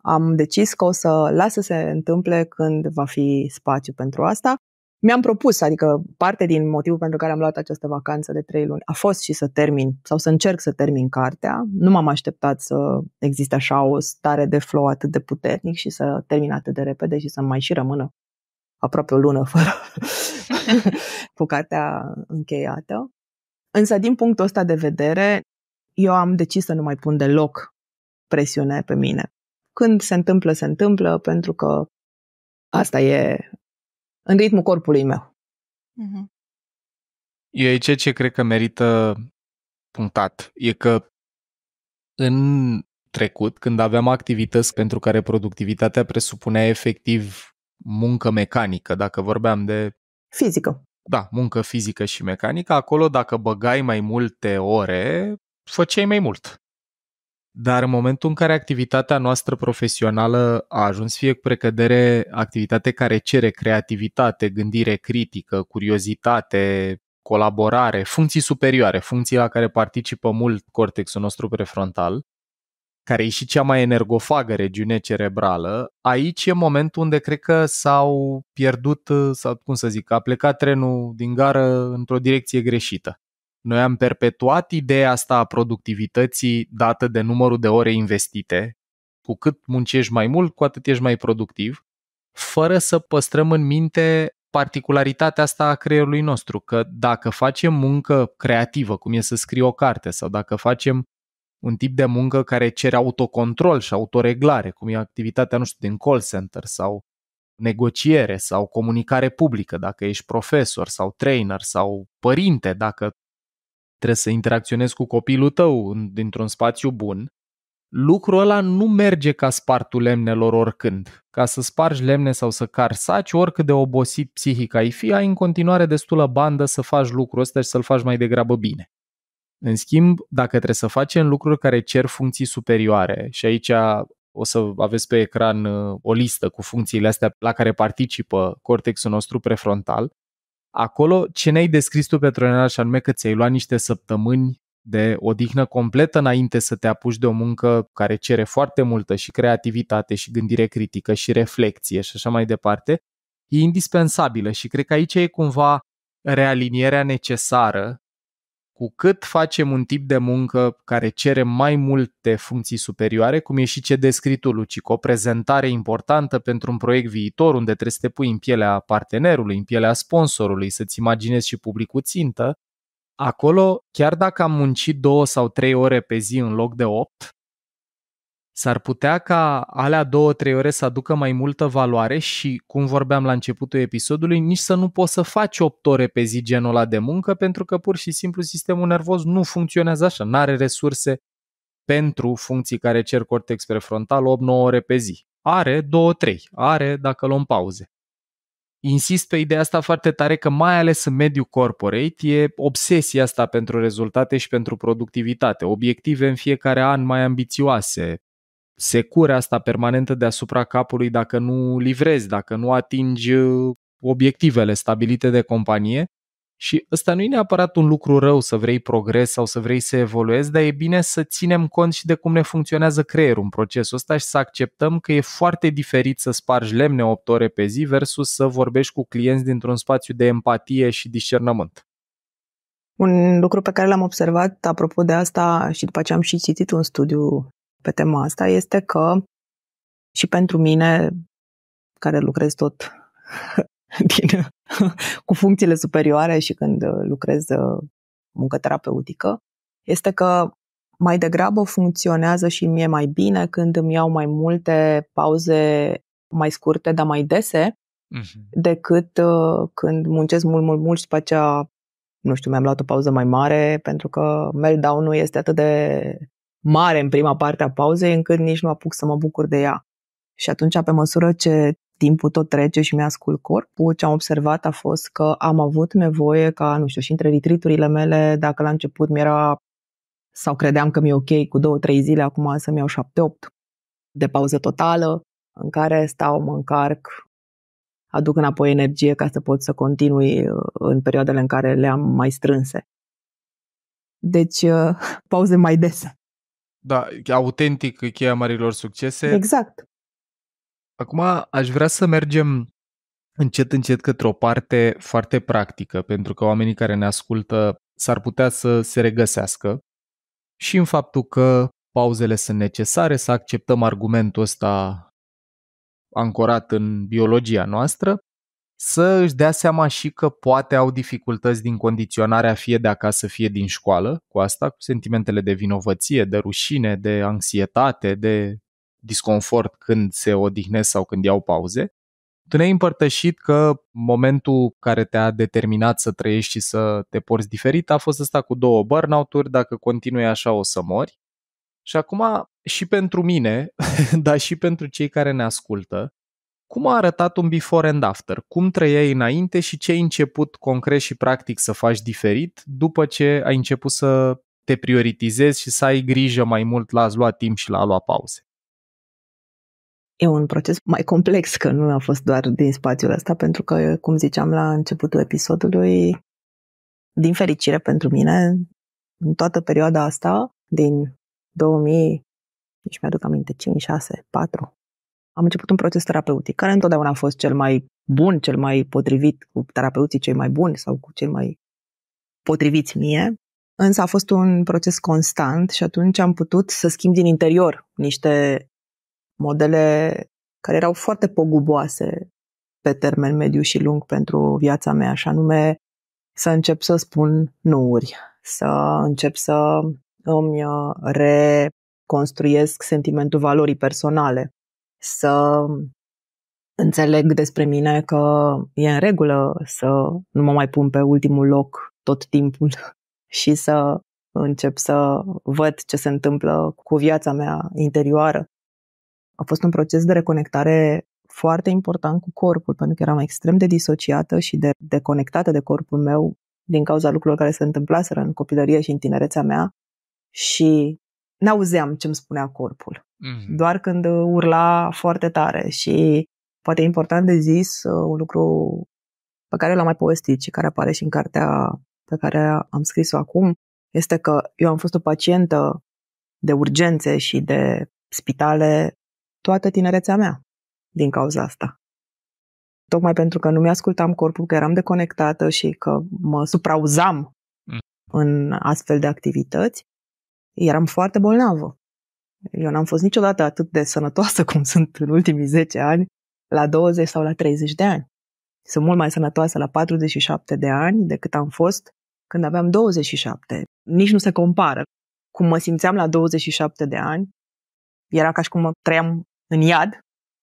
am decis că o să las să se întâmple când va fi spațiu pentru asta. Mi-am propus, adică parte din motivul pentru care am luat această vacanță de 3 luni a fost și să termin sau să încerc să termin cartea. Nu m-am așteptat să existe așa o stare de flow atât de puternic și să termin atât de repede și să mai și rămână aproape o lună fără cu cartea încheiată. Însă, din punctul ăsta de vedere, eu am decis să nu mai pun deloc presiune pe mine. Când se întâmplă, se întâmplă, pentru că asta e în ritmul corpului meu. Mhm. Eu aici ce cred că merită punctat e că în trecut, când aveam activități pentru care productivitatea presupunea efectiv muncă mecanică, dacă vorbeam de Fizică. da, muncă fizică și mecanică, acolo dacă băgai mai multe ore, făceai mai mult. Dar în momentul în care activitatea noastră profesională a ajuns fie cu precădere activitate care cere creativitate, gândire critică, curiozitate, colaborare, funcții superioare, funcții la care participă mult cortexul nostru prefrontal, care e și cea mai energofagă regiune cerebrală, aici e momentul unde cred că s-au pierdut, sau cum să zic, a plecat trenul din gară într-o direcție greșită. Noi am perpetuat ideea asta a productivității dată de numărul de ore investite. Cu cât muncești mai mult, cu atât ești mai productiv, fără să păstrăm în minte particularitatea asta a creierului nostru, că dacă facem muncă creativă, cum e să scrii o carte, sau dacă facem un tip de muncă care cere autocontrol și autoreglare, cum e activitatea, nu știu, din call center sau negociere sau comunicare publică, dacă ești profesor sau trainer sau părinte, dacă trebuie să interacționezi cu copilul tău dintr-un spațiu bun, lucrul ăla nu merge ca spartul lemnelor oricând. Ca să spargi lemne sau să cari saci, oricât de obosit psihic ai fi, ai în continuare destulă bandă să faci lucrul ăsta și să-l faci mai degrabă bine. În schimb, dacă trebuie să facem lucruri care cer funcții superioare, și aici o să aveți pe ecran o listă cu funcțiile astea la care participă cortexul nostru prefrontal, acolo ce ne-ai descris tu, Petronela, și anume că ți-ai luat niște săptămâni de odihnă completă înainte să te apuci de o muncă care cere foarte multă și creativitate și gândire critică și reflexie și așa mai departe, e indispensabilă și cred că aici e cumva realinierea necesară. Cu cât facem un tip de muncă care cere mai multe funcții superioare, cum e și ce descrii tu, Luci, cu o prezentare importantă pentru un proiect viitor, unde trebuie să te pui în pielea partenerului, în pielea sponsorului, să-ți imaginezi și publicul țintă, acolo, chiar dacă am muncit 2 sau 3 ore pe zi în loc de 8, s-ar putea ca alea 2-3 ore să aducă mai multă valoare și, cum vorbeam la începutul episodului, nici să nu poți să faci 8 ore pe zi genul ăla de muncă, pentru că pur și simplu sistemul nervos nu funcționează așa, n-are resurse pentru funcții care cer cortex prefrontal 8-9 ore pe zi. Are 2-3, are dacă luăm pauze. Insist pe ideea asta foarte tare că mai ales în mediul corporate e obsesia asta pentru rezultate și pentru productivitate, obiective în fiecare an mai ambițioase, secura asta permanentă deasupra capului dacă nu livrezi, dacă nu atingi obiectivele stabilite de companie. Și ăsta nu e neapărat un lucru rău să vrei progres sau să vrei să evoluezi, dar e bine să ținem cont și de cum ne funcționează creierul în procesul ăsta și să acceptăm că e foarte diferit să spargi lemne 8 ore pe zi versus să vorbești cu clienți dintr-un spațiu de empatie și discernământ. Un lucru pe care l-am observat apropo de asta și după ce am și citit un studiu pe tema asta este că și pentru mine, care lucrez tot cu funcțiile superioare și când lucrez muncă terapeutică, este că mai degrabă funcționează și mie mai bine când îmi iau mai multe pauze mai scurte, dar mai dese, decât când muncesc mult și după aceea, nu știu, mi-am luat o pauză mai mare pentru că meltdown-ul este atât de mare în prima parte a pauzei încât nici nu apuc să mă bucur de ea. Și atunci, pe măsură ce timpul tot trece și mi-ascult corpul, ce am observat a fost că am avut nevoie ca, nu știu, și între retreat-urile mele, dacă la început mi-era sau credeam că mi-e ok cu 2-3 zile, acum să-mi iau 7-8 de pauză totală, în care stau, mă încarc, aduc înapoi energie ca să pot să continui în perioadele în care le-am mai strânse. Deci, pauze mai dese. Da, autentic, cheia marilor succese. Exact. Acum aș vrea să mergem încet către o parte foarte practică, pentru că oamenii care ne ascultă s-ar putea să se regăsească și în faptul că pauzele sunt necesare, să acceptăm argumentul ăsta ancorat în biologia noastră, să își dea seama și că poate au dificultăți din condiționarea fie de acasă, fie din școală, cu asta, cu sentimentele de vinovăție, de rușine, de anxietate, de disconfort când se odihnesc sau când iau pauze. Tu ne-ai împărtășit că momentul care te-a determinat să trăiești și să te porți diferit a fost ăsta cu 2 burnout-uri, dacă continui așa o să mori. Și acum și pentru mine, dar și pentru cei care ne ascultă, cum a arătat un before and after? Cum trăiai înainte și ce ai început concret și practic să faci diferit după ce ai început să te prioritizezi și să ai grijă mai mult la a-ți lua timp și la a lua pauze? E un proces mai complex, că nu a fost doar din spațiul ăsta, pentru că, cum ziceam la începutul episodului, din fericire pentru mine, în toată perioada asta, din 2000, nici mi-aduc aminte, 5, 6, 4, am început un proces terapeutic, care întotdeauna a fost cel mai bun, cel mai potrivit, cu terapeuții cei mai buni sau cu cei mai potriviți mie, însă a fost un proces constant și atunci am putut să schimb din interior niște modele care erau foarte poguboase pe termen mediu și lung pentru viața mea, așa anume să încep să spun nu-uri, să încep să îmi reconstruiesc sentimentul valorii personale, să înțeleg despre mine că e în regulă să nu mă mai pun pe ultimul loc tot timpul și să încep să văd ce se întâmplă cu viața mea interioară. A fost un proces de reconectare foarte important cu corpul, pentru că eram extrem de disociată și de deconectată de corpul meu din cauza lucrurilor care se întâmplaseră în copilărie și în tinerețea mea și n-auzeam ce îmi spunea corpul. Doar când urla foarte tare și poate e important de zis un lucru pe care l-am mai povestit și care apare și în cartea pe care am scris-o acum, este că eu am fost o pacientă de urgențe și de spitale toată tinerețea mea din cauza asta. Tocmai pentru că nu mi-ascultam corpul, că eram deconectată și că mă suprauzam în astfel de activități, eram foarte bolnavă. Eu n-am fost niciodată atât de sănătoasă cum sunt în ultimii 10 ani, la 20 sau la 30 de ani. Sunt mult mai sănătoasă la 47 de ani decât am fost când aveam 27. Nici nu se compară. Cum mă simțeam la 27 de ani, era ca și cum mă trăiam în iad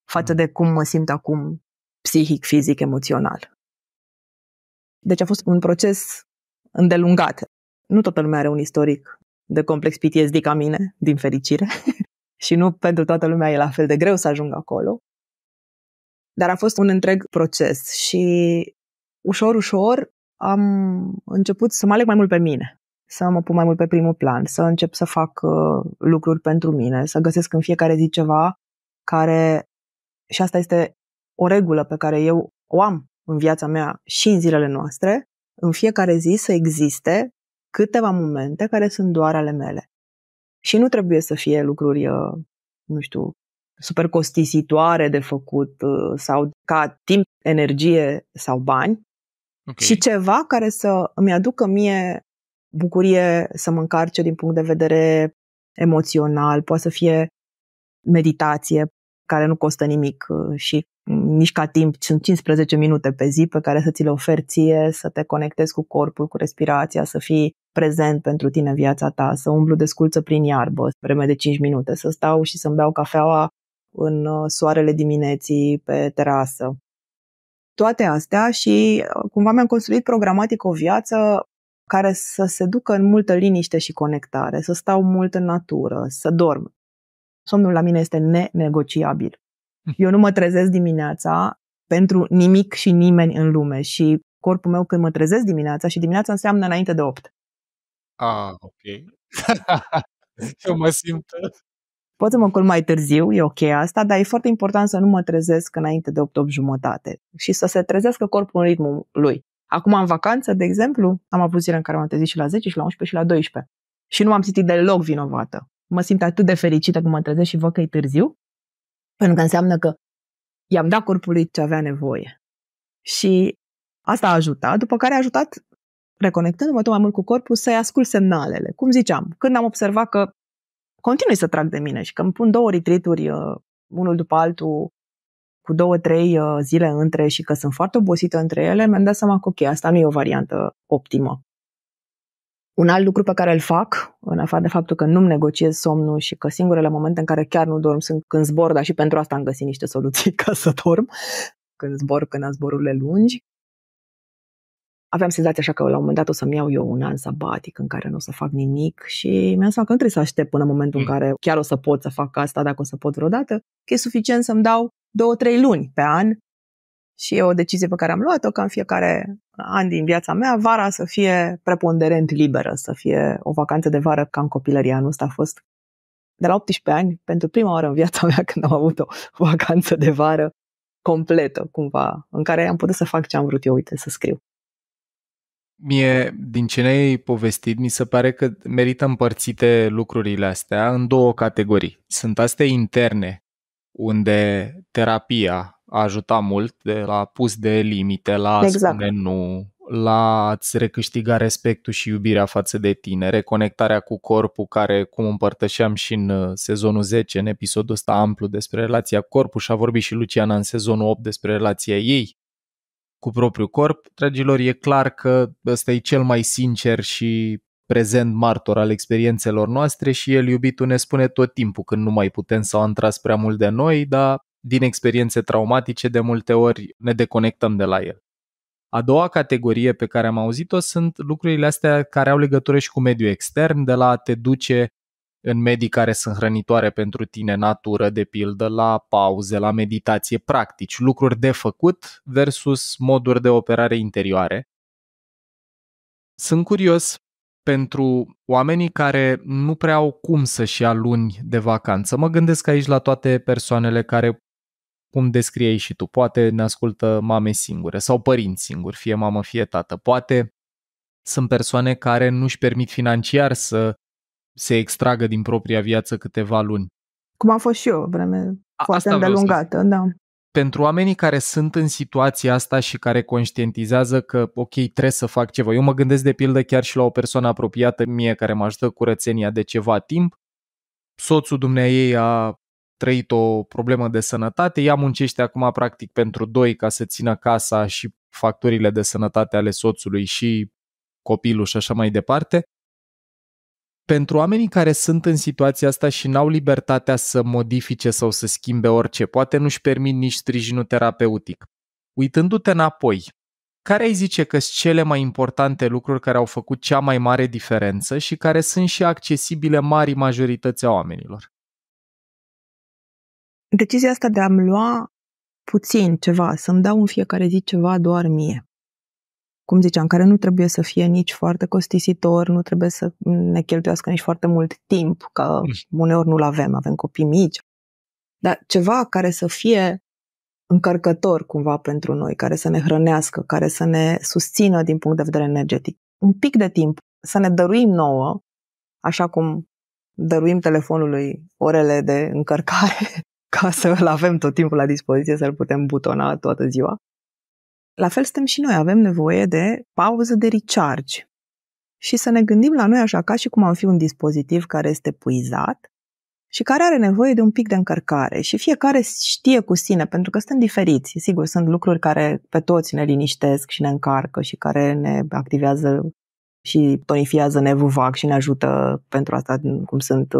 față de cum mă simt acum psihic, fizic, emoțional. Deci a fost un proces îndelungat. Nu toată lumea are un istoric de complex PTSD ca mine, din fericire, și nu pentru toată lumea e la fel de greu să ajungă acolo. Dar a fost un întreg proces și ușor am început să mă aleg mai mult pe mine, să mă pun mai mult pe primul plan, să încep să fac lucruri pentru mine, să găsesc în fiecare zi ceva care, și asta este o regulă pe care eu o am în viața mea și în zilele noastre, în fiecare zi să existe câteva momente care sunt doar ale mele. Și nu trebuie să fie lucruri, nu știu, super costisitoare de făcut sau ca timp, energie sau bani, Okay. și ceva care să îmi aducă mie bucurie, să mă încarce din punct de vedere emoțional. Poate să fie meditație care nu costă nimic și nici ca timp, sunt 15 minute pe zi pe care să ți le oferi ție, să te conectezi cu corpul, cu respirația, să fii prezent pentru tine în viața ta, să umblu desculță prin iarbă, vreme de 5 minute, să stau și să-mi beau cafeaua în soarele dimineții pe terasă. Toate astea și cumva mi-am construit programatic o viață care să se ducă în multă liniște și conectare, să stau mult în natură, să dorm. Somnul la mine este nenegociabil. Eu nu mă trezesc dimineața pentru nimic și nimeni în lume și corpul meu când mă trezesc dimineața, și dimineața înseamnă înainte de 8. Ok. Eu mă simt... Pot să mă culc mai târziu, e ok asta, dar e foarte important să nu mă trezesc înainte de 8:30 și să se trezească corpul în ritmul lui. Acum în vacanță, de exemplu, am avut zile în care m-am trezit și la 10, și la 11 și la 12 și nu m-am simțit deloc vinovată. Mă simt atât de fericită când mă trezesc și văd că e târziu, pentru că înseamnă că i-am dat corpului ce avea nevoie. Și asta a ajutat, după care a ajutat, reconectându-mă tot mai mult cu corpul, să-i ascult semnalele. Cum ziceam, când am observat că continui să trag de mine și că îmi pun 2 retreat-uri, unul după altul, cu 2-3 zile între și că sunt foarte obosită între ele, mi-am dat seama că ok, asta nu e o variantă optimă. Un alt lucru pe care îl fac, în afară de faptul că nu-mi negociez somnul și că singurele momente în care chiar nu dorm sunt când zbor, dar și pentru asta am găsit niște soluții ca să dorm, când am zborurile lungi. Aveam senzația așa că la un moment dat o să-mi iau eu un an sabatic în care nu o să fac nimic și mi-am seama că nu trebuie să aștept până în momentul în care chiar o să pot să fac asta, dacă o să pot vreodată, că e suficient să-mi dau 2-3 luni pe an. Și e o decizie pe care am luat-o, ca în fiecare an din viața mea, vara să fie preponderent liberă, să fie o vacanță de vară ca în copilărie. Anul ăsta a fost de la 18 ani, pentru prima oară în viața mea când am avut o vacanță de vară completă, cumva, în care am putut să fac ce am vrut eu, uite, să scriu. Mie, din ce ne-ai povestit, mi se pare că merită împărțite lucrurile astea în 2 categorii. Sunt astea interne, unde terapia a ajutat mult, de la pus de limite, la a spune nu, la a-ți recâștiga respectul și iubirea față de tine, reconectarea cu corpul, care, cum împărtășeam și în sezonul 10, în episodul ăsta amplu despre relația cu corpul, și a vorbit și Luciana în sezonul 8 despre relația ei cu propriul corp. Dragilor, e clar că ăsta e cel mai sincer și prezent martor al experiențelor noastre și el, iubitul, ne spune tot timpul când nu mai putem sau am tras prea mult de noi, dar din experiențe traumatice de multe ori ne deconectăm de la el. A doua categorie pe care am auzit-o sunt lucrurile astea care au legătură și cu mediul extern, de la a te duce în medii care sunt hrănitoare pentru tine, natură, de pildă, la pauze, la meditație, practici, lucruri de făcut versus moduri de operare interioare. Sunt curios pentru oamenii care nu prea au cum să-și ia luni de vacanță. Mă gândesc aici la toate persoanele care, cum descriei și tu, poate ne ascultă mame singure sau părinți singuri, fie mamă, fie tată. Poate sunt persoane care nu-și permit financiar să se extragă din propria viață câteva luni. Cum a fost și eu, vreme foarte îndelungată, da. Pentru oamenii care sunt în situația asta și care conștientizează că, ok, trebuie să fac ceva. Eu mă gândesc de pildă chiar și la o persoană apropiată mie care mă ajută cu curățenia de ceva timp. Soțul dumneaei a trăit o problemă de sănătate, ea muncește acum practic pentru 2 ca să țină casa și facturile de sănătate ale soțului și copilul și așa mai departe. Pentru oamenii care sunt în situația asta și n-au libertatea să modifice sau să schimbe orice, poate nu-și permit nici sprijinul terapeutic. Uitându-te înapoi, care ai zice că sunt cele mai importante lucruri care au făcut cea mai mare diferență și care sunt și accesibile marii majorități a oamenilor? Decizia asta de a-mi lua puțin ceva, să-mi dau în fiecare zi ceva doar mie. Cum ziceam, care nu trebuie să fie nici foarte costisitor, nu trebuie să ne cheltuiască nici foarte mult timp, că uneori nu-l avem copii mici, dar ceva care să fie încărcător cumva pentru noi, care să ne hrănească, care să ne susțină din punct de vedere energetic. Un pic de timp, să ne dăruim nouă, așa cum dăruim telefonului orele de încărcare, ca să îl avem tot timpul la dispoziție, să-l putem butona toată ziua. La fel suntem și noi, avem nevoie de pauză de recharge și să ne gândim la noi așa ca și cum am fi un dispozitiv care este epuizat și care are nevoie de un pic de încărcare și fiecare știe cu sine, pentru că suntem diferiți. Sigur, sunt lucruri care pe toți ne liniștesc și ne încarcă și care ne activează și tonifiază nervul vag și ne ajută pentru asta, cum sunt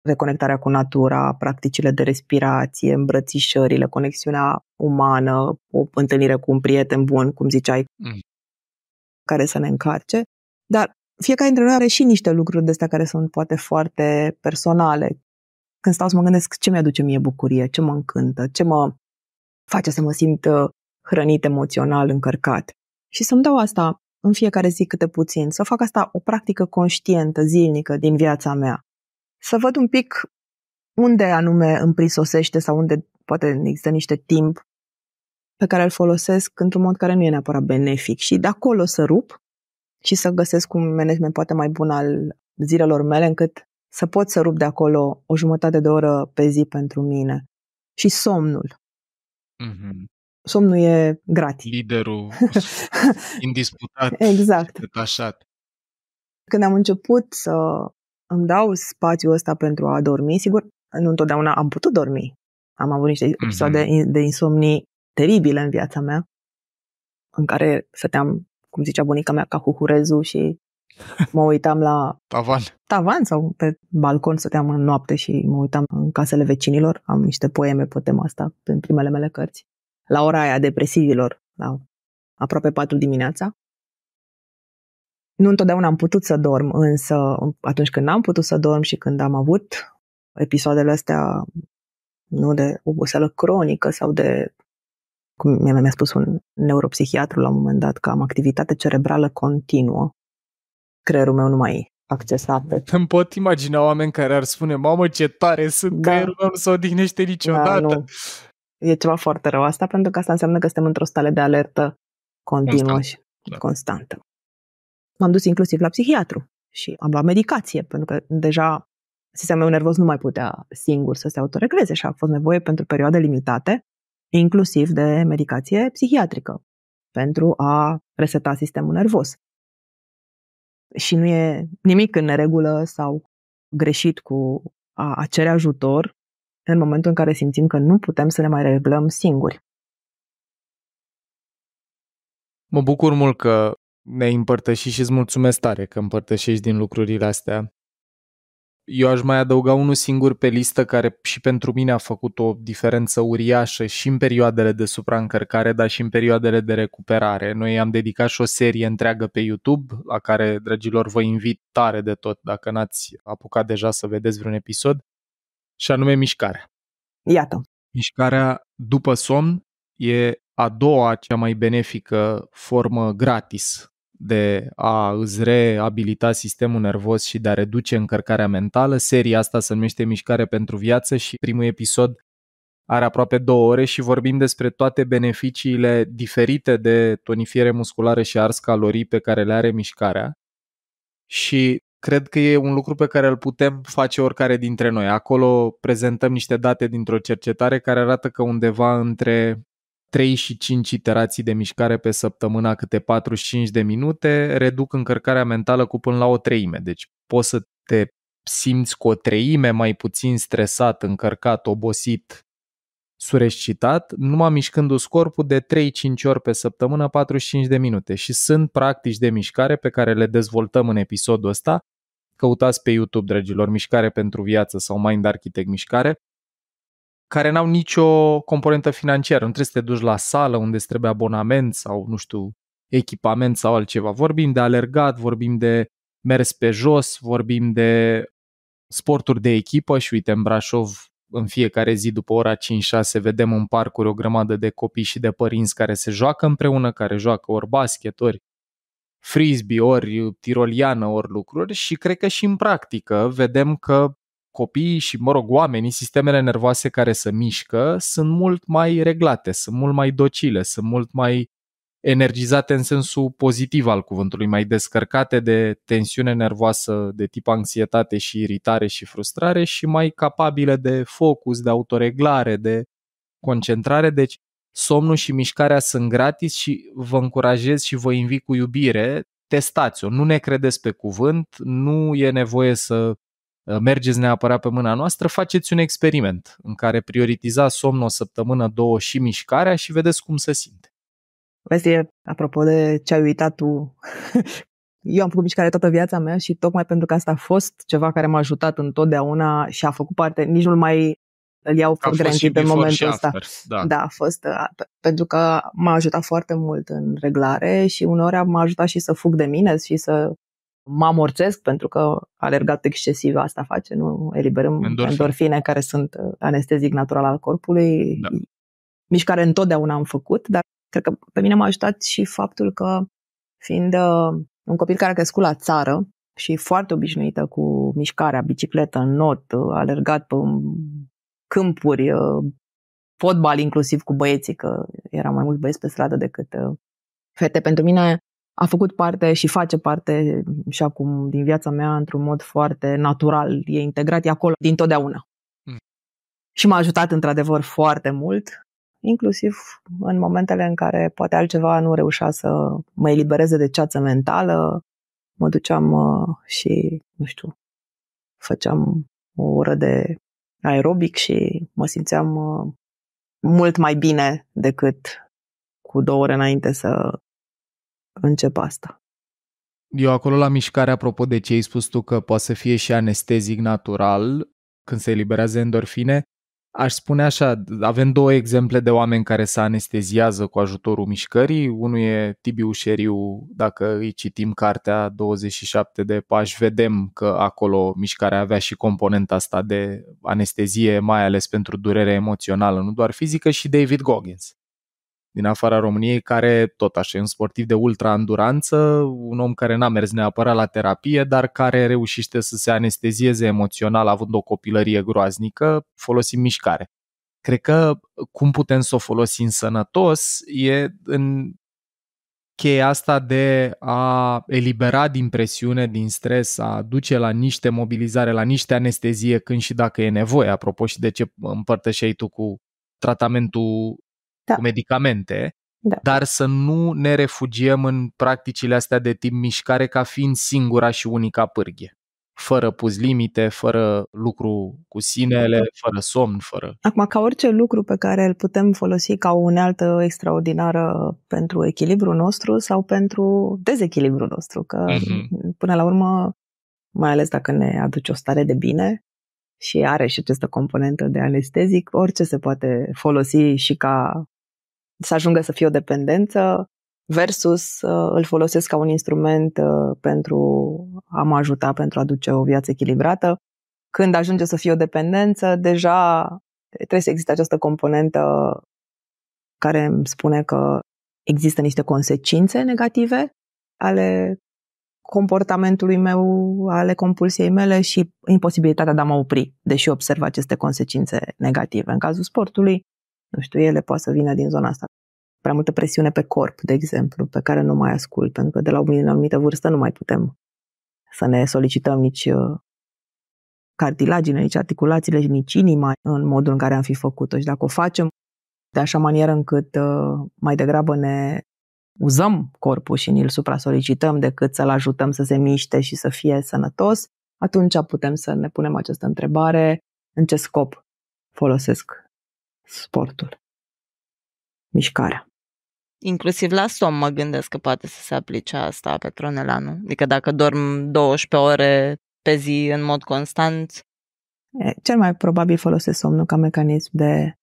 reconectarea cu natura, practicile de respirație, îmbrățișările, conexiunea umană, o întâlnire cu un prieten bun, cum ziceai, care să ne încarce. Dar fiecare dintre noi are și niște lucruri de astea care sunt poate foarte personale. Când stau să mă gândesc ce mi-aduce mie bucurie, ce mă încântă, ce mă face să mă simt hrănit emoțional, încărcat. Și să-mi dau asta în fiecare zi câte puțin, să fac asta o practică conștientă, zilnică din viața mea. Să văd un pic unde anume îmi prisosește sau unde poate există niște timp pe care îl folosesc într-un mod care nu e neapărat benefic și de acolo să rup și să găsesc un management poate mai bun al zilelor mele încât să pot să rup de acolo o jumătate de oră pe zi pentru mine. Și somnul. Mm-hmm. Somnul e gratis. Liderul indisputat, exact. detașat. Când am început să îmi dau spațiul ăsta pentru a dormi, sigur, nu întotdeauna am putut dormi. Am avut niște episoade de insomnii teribile în viața mea, în care stăteam, cum zicea bunica mea, ca huhurezul și mă uitam la tavan sau pe balcon, stăteam în noapte și mă uitam în casele vecinilor. Am niște poeme pe tema asta în primele mele cărți. La ora aia depresivilor, la aproape 4 dimineața. Nu întotdeauna am putut să dorm, însă atunci când am putut să dorm și când am avut episoadele astea, nu de oboseală cronică sau de, cum mi-a spus un neuropsihiatru la un moment dat, că am activitate cerebrală continuă, creierul meu nu mai accesat. Îmi pot imagina oameni care ar spune, mamă, ce tare sunt, creierul meu nu se odihnește niciodată. Da, nu. E ceva foarte rău asta, pentru că asta înseamnă că suntem într-o stare de alertă continuă și constantă. M-am dus inclusiv la psihiatru și am luat medicație, pentru că deja sistemul meu nervos nu mai putea singur să se autoregleze și a fost nevoie pentru perioade limitate, inclusiv de medicație psihiatrică, pentru a reseta sistemul nervos. Și nu e nimic în neregulă sau greșit cu a cere ajutor în momentul în care simțim că nu putem să ne mai reglăm singuri. Mă bucur mult că ne-ai împărtășit și îți mulțumesc tare că împărtășești din lucrurile astea. Eu aș mai adăuga unul singur pe listă care și pentru mine a făcut o diferență uriașă și în perioadele de supraîncărcare, dar și în perioadele de recuperare. Noi am dedicat și o serie întreagă pe YouTube, la care, dragilor, vă invit tare de tot, dacă n-ați apucat deja să vedeți vreun episod, și anume mișcarea. Iată. Mișcarea după somn e a doua cea mai benefică formă gratis de a îți reabilita sistemul nervos și de a reduce încărcarea mentală. Seria asta se numește Mișcare pentru viață și primul episod are aproape 2 ore și vorbim despre toate beneficiile diferite de tonifiere musculară și ars calorii pe care le are mișcarea. Și cred că e un lucru pe care îl putem face oricare dintre noi. Acolo prezentăm niște date dintr-o cercetare care arată că undeva între 3 și 5 iterații de mișcare pe săptămână, câte 45 de minute, reduc încărcarea mentală cu până la 1/3. Deci poți să te simți cu 1/3 mai puțin stresat, încărcat, obosit, surescitat, numai mișcându-ți corpul de 3-5 ori pe săptămână, 45 de minute. Și sunt practici de mișcare pe care le dezvoltăm în episodul ăsta. Căutați pe YouTube, dragilor, Mișcare pentru viață sau Mind Architect Mișcare, care n-au nicio componentă financiară. Nu trebuie să te duci la sală unde îți trebuie abonament sau, nu știu, echipament sau altceva. Vorbim de alergat, vorbim de mers pe jos, vorbim de sporturi de echipă și uite, în Brașov, în fiecare zi după ora 5-6 vedem în parcuri o grămadă de copii și de părinți care se joacă împreună, care joacă ori basket, ori frisbee, ori tiroliană, ori lucruri și cred că și în practică vedem că copiii și, oamenii, sistemele nervoase care se mișcă sunt mult mai reglate, sunt mult mai docile, sunt mult mai energizate în sensul pozitiv al cuvântului, mai descărcate de tensiune nervoasă de tip anxietate și iritare și frustrare și mai capabile de focus, de autoreglare, de concentrare. Deci somnul și mișcarea sunt gratis și vă încurajez și vă invit cu iubire, testați-o, nu ne credeți pe cuvânt, nu e nevoie să mergeți neapărat pe mâna noastră, faceți un experiment în care prioritizați somnul o săptămână, 2 și mișcarea și vedeți cum se simte. Vezi, apropo de ce ai uitat tu, eu am făcut mișcare toată viața mea și tocmai pentru că asta a fost ceva care m-a ajutat întotdeauna și a făcut parte, nici nu mai îl iau for granted pe momentul ăsta. Da, a fost pentru că m-a ajutat foarte mult în reglare și uneori m-a ajutat și să fug de mine și să mă amorțesc, pentru că alergatul excesiv asta face, nu eliberăm endorfine care sunt anestezic natural al corpului. Da. Mișcare întotdeauna am făcut, dar cred că pe mine m-a ajutat și faptul că, fiind un copil care a crescut la țară și foarte obișnuită cu mișcarea, bicicletă, not, alergat pe câmpuri, fotbal inclusiv cu băieții, că erau mai mulți băieți pe stradă decât fete, pentru mine a făcut parte și face parte și acum din viața mea într-un mod foarte natural, e integrat, e acolo dintotdeauna. Și m-a ajutat într-adevăr foarte mult, inclusiv în momentele în care poate altceva nu reușea să mă elibereze de ceață mentală, mă duceam și, nu știu, făceam o oră de aerobic și mă simțeam mult mai bine decât cu 2 ore înainte să încep asta. Eu acolo la mișcare, apropo de ce ai spus tu că poate să fie și anestezic natural când se eliberează endorfine, aș spune așa, avem 2 exemple de oameni care se anesteziază cu ajutorul mișcării. Unul e Tibiu Șeriu, dacă îi citim cartea 27 de pași, vedem că acolo mișcarea avea și componenta asta de anestezie, mai ales pentru durere emoțională, nu doar fizică, și David Goggins, din afara României, care tot așa e un sportiv de ultra-anduranță, un om care n-a mers neapărat la terapie, dar care reușește să se anestezieze emoțional având o copilărie groaznică, folosind mișcare. Cred că cum putem să o folosim sănătos e în cheia asta de a elibera din presiune, din stres, a duce la niște mobilizare, la niște anestezie când și dacă e nevoie, apropo și de ce împărtășeai tu cu tratamentul cu medicamente, dar să nu ne refugiem în practicile astea de tip mișcare ca fiind singura și unica pârghie. Fără pus limite, fără lucru cu sinele, fără somn, fără... Acum, ca orice lucru pe care îl putem folosi ca o unealtă extraordinară pentru echilibrul nostru sau pentru dezechilibrul nostru, că până la urmă, mai ales dacă ne aduce o stare de bine și are și această componentă de anestezic, orice se poate folosi și ca să ajungă să fie o dependență versus îl folosesc ca un instrument pentru a mă ajuta, pentru a duce o viață echilibrată. Când ajunge să fie o dependență, deja trebuie să existe această componentă care îmi spune că există niște consecințe negative ale comportamentului meu, ale compulsiei mele și imposibilitatea de a mă opri, deși observ aceste consecințe negative. În cazul sportului, nu știu, ele poate să vină din zona asta. Prea multă presiune pe corp, de exemplu, pe care nu mai ascult, pentru că de la o anumită vârstă nu mai putem să ne solicităm nici cartilagine, nici articulațiile, nici inima în modul în care am fi făcut-o. Și dacă o facem de așa manieră încât mai degrabă ne uzăm corpul și ni-l supra-solicităm decât să-l ajutăm să se miște și să fie sănătos, atunci putem să ne punem această întrebare: în ce scop folosesc sportul, mișcarea? Inclusiv la somn mă gândesc că poate să se aplice asta, Petronela, nu? Adică dacă dorm 12 ore pe zi în mod constant... Cel mai probabil folosesc somnul ca mecanism de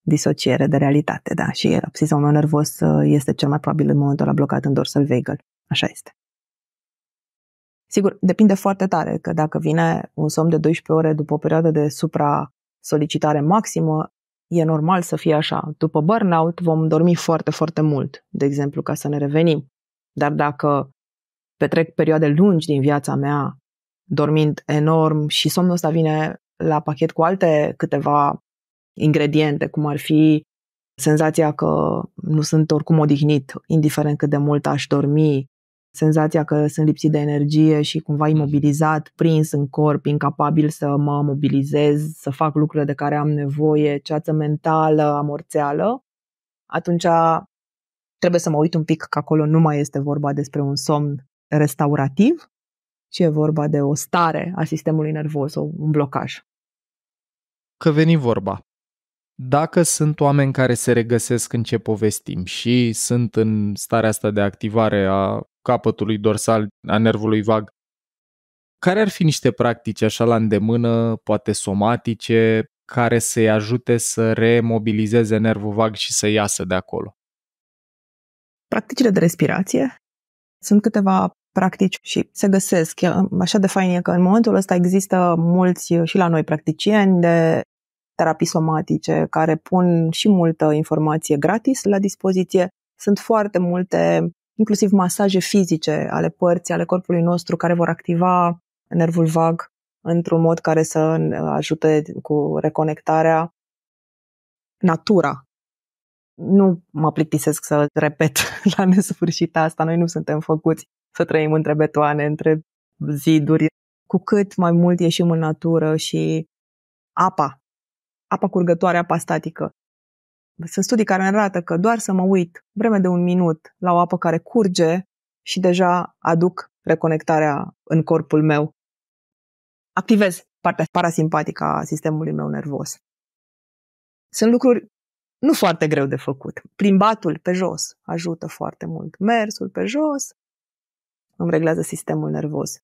disociere de realitate, da, și sistemul meu nervos este cel mai probabil în momentul ăla blocat în dorsal vagal. Așa este. Sigur, depinde foarte tare, că dacă vine un somn de 12 ore după o perioadă de supra-solicitare maximă, e normal să fie așa. După burnout vom dormi foarte, foarte mult, de exemplu, ca să ne revenim. Dar dacă petrec perioade lungi din viața mea dormind enorm și somnul ăsta vine la pachet cu alte câteva ingrediente, cum ar fi senzația că nu sunt oricum odihnit, indiferent cât de mult aș dormi, senzația că sunt lipsit de energie și cumva imobilizat, prins în corp, incapabil să mă mobilizez, să fac lucrurile de care am nevoie, ceață mentală, amorțeală, atunci trebuie să mă uit un pic că acolo nu mai este vorba despre un somn restaurativ, ci e vorba de o stare a sistemului nervos, un blocaj. Că veni vorba. Dacă sunt oameni care se regăsesc în ce povestim și sunt în starea asta de activare a capătului dorsal, a nervului vag, care ar fi niște practici așa la îndemână, poate somatice, care să-i ajute să remobilizeze nervul vag și să iasă de acolo? Practicile de respirație sunt câteva practici și se găsesc. Așa de fain e că în momentul ăsta există mulți și la noi practicieni de terapii somatice care pun și multă informație gratis la dispoziție. Sunt foarte multe, inclusiv masaje fizice ale părții, ale corpului nostru, care vor activa nervul vag într-un mod care să ajute cu reconectarea. Natura. Nu mă plictisesc să repet la nesfârșit asta. Noi nu suntem făcuți să trăim între betoane, între ziduri. Cu cât mai mult ieșim în natură și apa curgătoare, apa statică. Sunt studii care arată că doar să mă uit vreme de 1 minut la o apă care curge și deja aduc reconectarea în corpul meu. Activez partea parasimpatică a sistemului meu nervos. Sunt lucruri nu foarte greu de făcut. Plimbatul pe jos ajută foarte mult. Mersul pe jos îmi reglează sistemul nervos.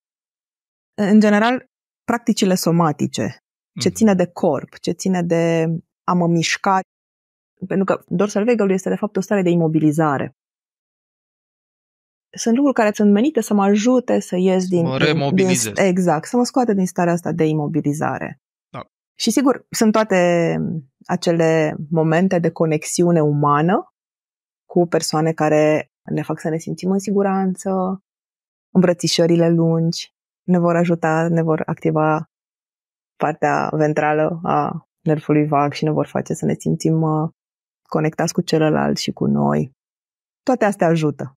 În general, practicile somatice, ce ține de corp, ce ține de a mă mișca, pentru că dorsal vagal este de fapt o stare de imobilizare. Sunt lucruri care sunt menite să mă ajute să ies din... Mă remobilizez. Exact, să mă scoate din starea asta de imobilizare. Da. Și sigur, sunt toate acele momente de conexiune umană cu persoane care ne fac să ne simțim în siguranță, îmbrățișările lungi ne vor ajuta, ne vor activa partea ventrală a nervului vag și ne vor face să ne simțim conectați cu celălalt și cu noi. Toate astea ajută.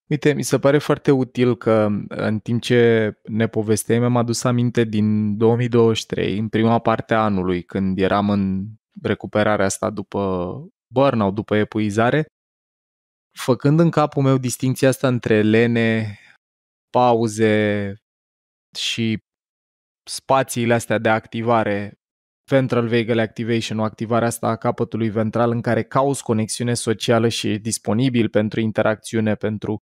Uite, mi se pare foarte util că în timp ce ne povesteai, mi-am adus aminte din 2023, în prima parte a anului, când eram în recuperarea asta după burnout, după epuizare, făcând în capul meu distinția asta între lene, pauze și spațiile astea de activare, ventral vagal activation, o activare asta a capătului ventral în care cauți conexiune socială și e disponibil pentru interacțiune, pentru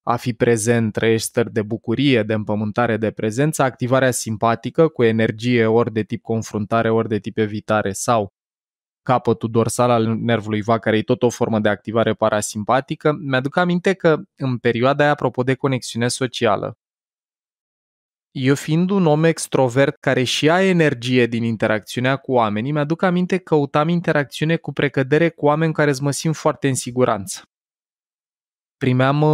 a fi prezent, trăiești stări de bucurie, de împământare, de prezență, activarea simpatică cu energie ori de tip confruntare, ori de tip evitare sau capătul dorsal al nervului vag, care e tot o formă de activare parasimpatică. Mi-aduc aminte că în perioada aia, apropo de conexiune socială, eu fiind un om extrovert care și a energie din interacțiunea cu oamenii, mi-aduc aminte că căutam interacțiune cu precădere cu oameni care mă simt foarte în siguranță. Primeam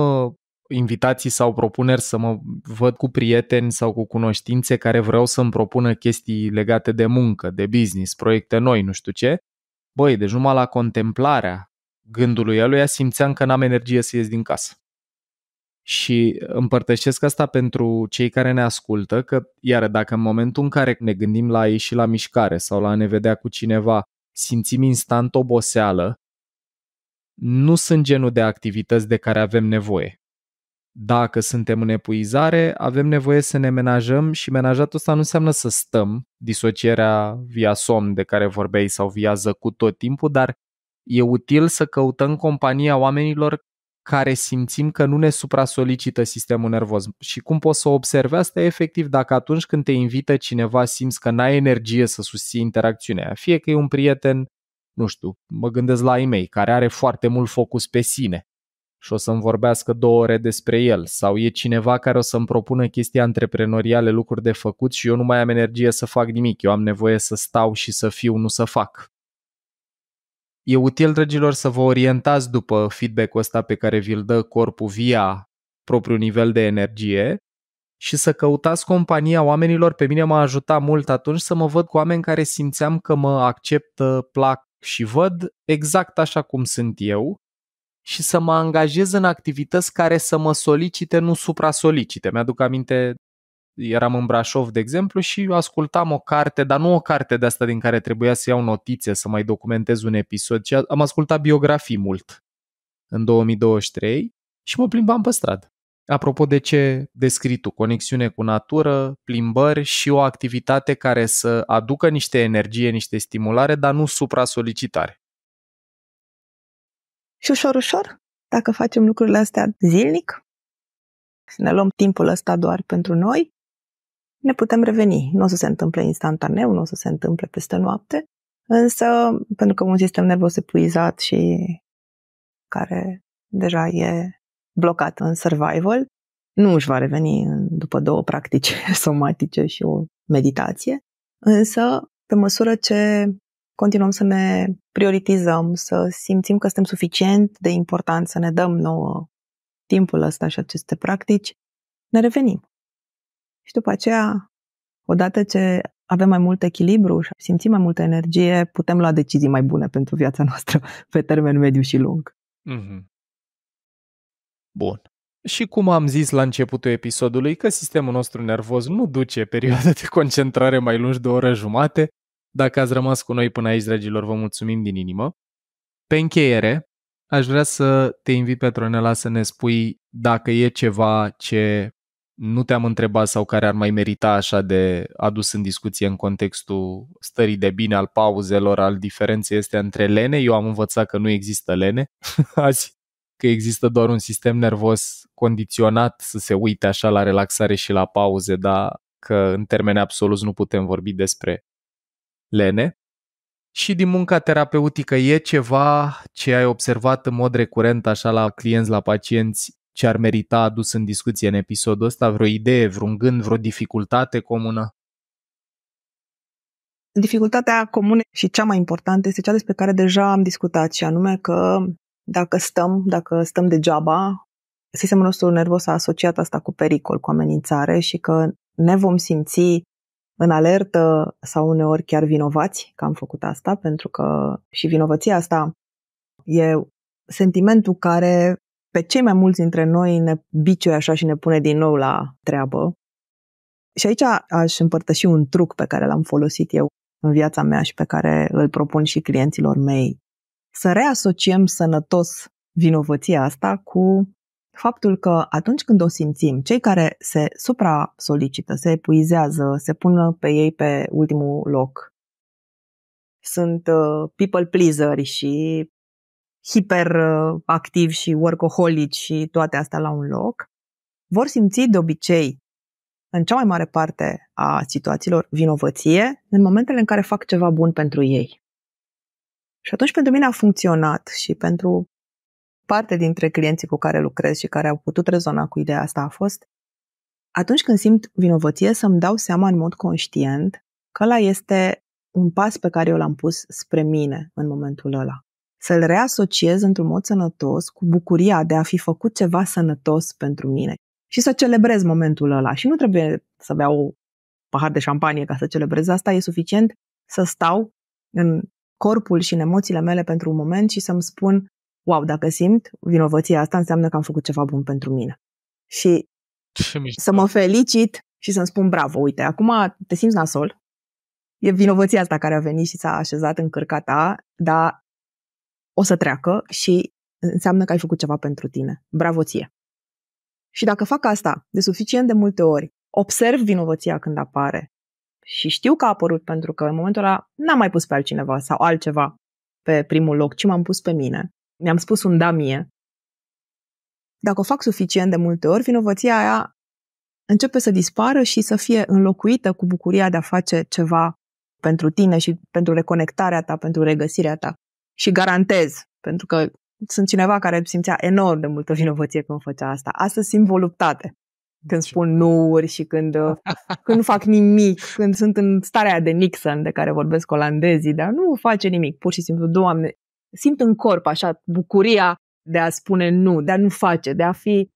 invitații sau propuneri să mă văd cu prieteni sau cu cunoștințe care vreau să-mi propună chestii legate de muncă, de business, proiecte noi, nu știu ce. Băi, deci numai la contemplarea gândului eluia simțeam că n-am energie să ies din casă. Și împărtășesc asta pentru cei care ne ascultă, că, iară, dacă în momentul în care ne gândim la a ieși la mișcare sau la a ne vedea cu cineva, simțim instant oboseală, nu sunt genul de activități de care avem nevoie. Dacă suntem în epuizare, avem nevoie să ne menajăm și menajatul ăsta nu înseamnă să stăm, disocierea via somn de care vorbeai sau via zăcut tot timpul, dar e util să căutăm compania oamenilor care simțim că nu ne supra-solicită sistemul nervos. Și cum poți să observi asta? Efectiv, dacă atunci când te invită cineva simți că n-ai energie să susții interacțiunea, fie că e un prieten, nu știu, mă gândesc la ai mei, care are foarte mult focus pe sine și o să-mi vorbească 2 ore despre el, sau e cineva care o să-mi propună chestii antreprenoriale, lucruri de făcut și eu nu mai am energie să fac nimic, eu am nevoie să stau și să fiu, nu să fac. E util, dragilor, să vă orientați după feedback-ul ăsta pe care vi-l dă corpul via propriul nivel de energie și să căutați compania oamenilor. Pe mine m-a ajutat mult atunci să mă văd cu oameni care simțeam că mă acceptă, plac și văd exact așa cum sunt eu și să mă angajez în activități care să mă solicite, nu supra-solicite. Mi-aduc aminte, eram în Brașov, de exemplu, și ascultam o carte, dar nu o carte de asta din care trebuia să iau notițe, să mai documentez un episod, ci am ascultat biografii mult în 2023 și mă plimbam pe stradă. Apropo de ce descrii tu, conexiune cu natură, plimbări și o activitate care să aducă niște energie, niște stimulare, dar nu supra-solicitare. Și ușor, dacă facem lucrurile astea zilnic, să ne luăm timpul ăsta doar pentru noi, ne putem reveni. Nu o să se întâmple instantaneu, nu o să se întâmple peste noapte, însă, pentru că un sistem nervos epuizat și care deja e blocat în survival, nu își va reveni după 2 practici somatice și o meditație, însă, pe măsură ce continuăm să ne prioritizăm, să simțim că suntem suficient de importanți, să ne dăm nouă timpul ăsta și aceste practici, ne revenim. Și după aceea, odată ce avem mai mult echilibru și simțim mai multă energie, putem lua decizii mai bune pentru viața noastră pe termen mediu și lung. Mm-hmm. Bun. Și cum am zis la începutul episodului, că sistemul nostru nervos nu duce perioade de concentrare mai lungi de o oră jumate. Dacă ați rămas cu noi până aici, dragilor, vă mulțumim din inimă. Pe încheiere, aș vrea să te invit, Petronela, să ne spui dacă e ceva ce nu te-am întrebat sau care ar mai merita așa de adus în discuție în contextul stării de bine, al pauzelor, al diferenței astea între lene. Eu am învățat că nu există lene azi, că există doar un sistem nervos condiționat să se uite așa la relaxare și la pauze, dar că în termeni absoluți nu putem vorbi despre lene. Și din munca terapeutică e ceva ce ai observat în mod recurent așa la clienți, la pacienți, ce ar merita adus în discuție în episodul ăsta? Vreo idee, vreun gând, vreo dificultate comună? Dificultatea comună și cea mai importantă este cea despre care deja am discutat, și anume că dacă stăm degeaba, sistemul nostru nervos a asociat asta cu pericol, cu amenințare, și că ne vom simți în alertă sau uneori chiar vinovați că am făcut asta, pentru că și vinovăția asta e sentimentul care pe cei mai mulți dintre noi ne biciuie așa și ne pune din nou la treabă. Și aici aș împărtăși un truc pe care l-am folosit eu în viața mea și pe care îl propun și clienților mei. Să reasociem sănătos vinovăția asta cu faptul că atunci când o simțim, cei care se supra-solicită, se epuizează, se pun pe ei pe ultimul loc, sunt people pleaseri și hiperactivi și workaholici și toate astea la un loc, vor simți de obicei, în cea mai mare parte a situațiilor, vinovăție în momentele în care fac ceva bun pentru ei. Și atunci pentru mine a funcționat și pentru parte dintre clienții cu care lucrez și care au putut rezona cu ideea asta a fost, atunci când simt vinovăție, să-mi dau seama în mod conștient că ăla este un pas pe care eu l-am pus spre mine în momentul ăla. Să-l reasociez într-un mod sănătos cu bucuria de a fi făcut ceva sănătos pentru mine și să celebrez momentul ăla. Și nu trebuie să beau un pahar de șampanie ca să celebrez asta, e suficient să stau în corpul și în emoțiile mele pentru un moment și să-mi spun, wow, dacă simt vinovăția asta, înseamnă că am făcut ceva bun pentru mine. Și să mă felicit și să-mi spun, bravo, uite, acum te simți nasol, e vinovăția asta care a venit și s-a așezat în cârca ta, dar o să treacă și înseamnă că ai făcut ceva pentru tine. Bravo ție! Și dacă fac asta de suficient de multe ori, observ vinovăția când apare și știu că a apărut pentru că în momentul ăla n-am mai pus pe altcineva sau altceva pe primul loc, ci m-am pus pe mine. Mi-am spus un da mie. Dacă o fac suficient de multe ori, vinovăția aia începe să dispară și să fie înlocuită cu bucuria de a face ceva pentru tine și pentru reconectarea ta, pentru regăsirea ta. Și garantez, pentru că sunt cineva care simțea enorm de multă vinovăție când făcea asta. Astăzi simt voluptate. Când spun nu-uri și când nu fac nimic, când sunt în starea de Nixon de care vorbesc olandezii, dar nu face nimic, pur și simplu, Doamne, simt în corp așa bucuria de a spune nu, de a nu face, de a fi...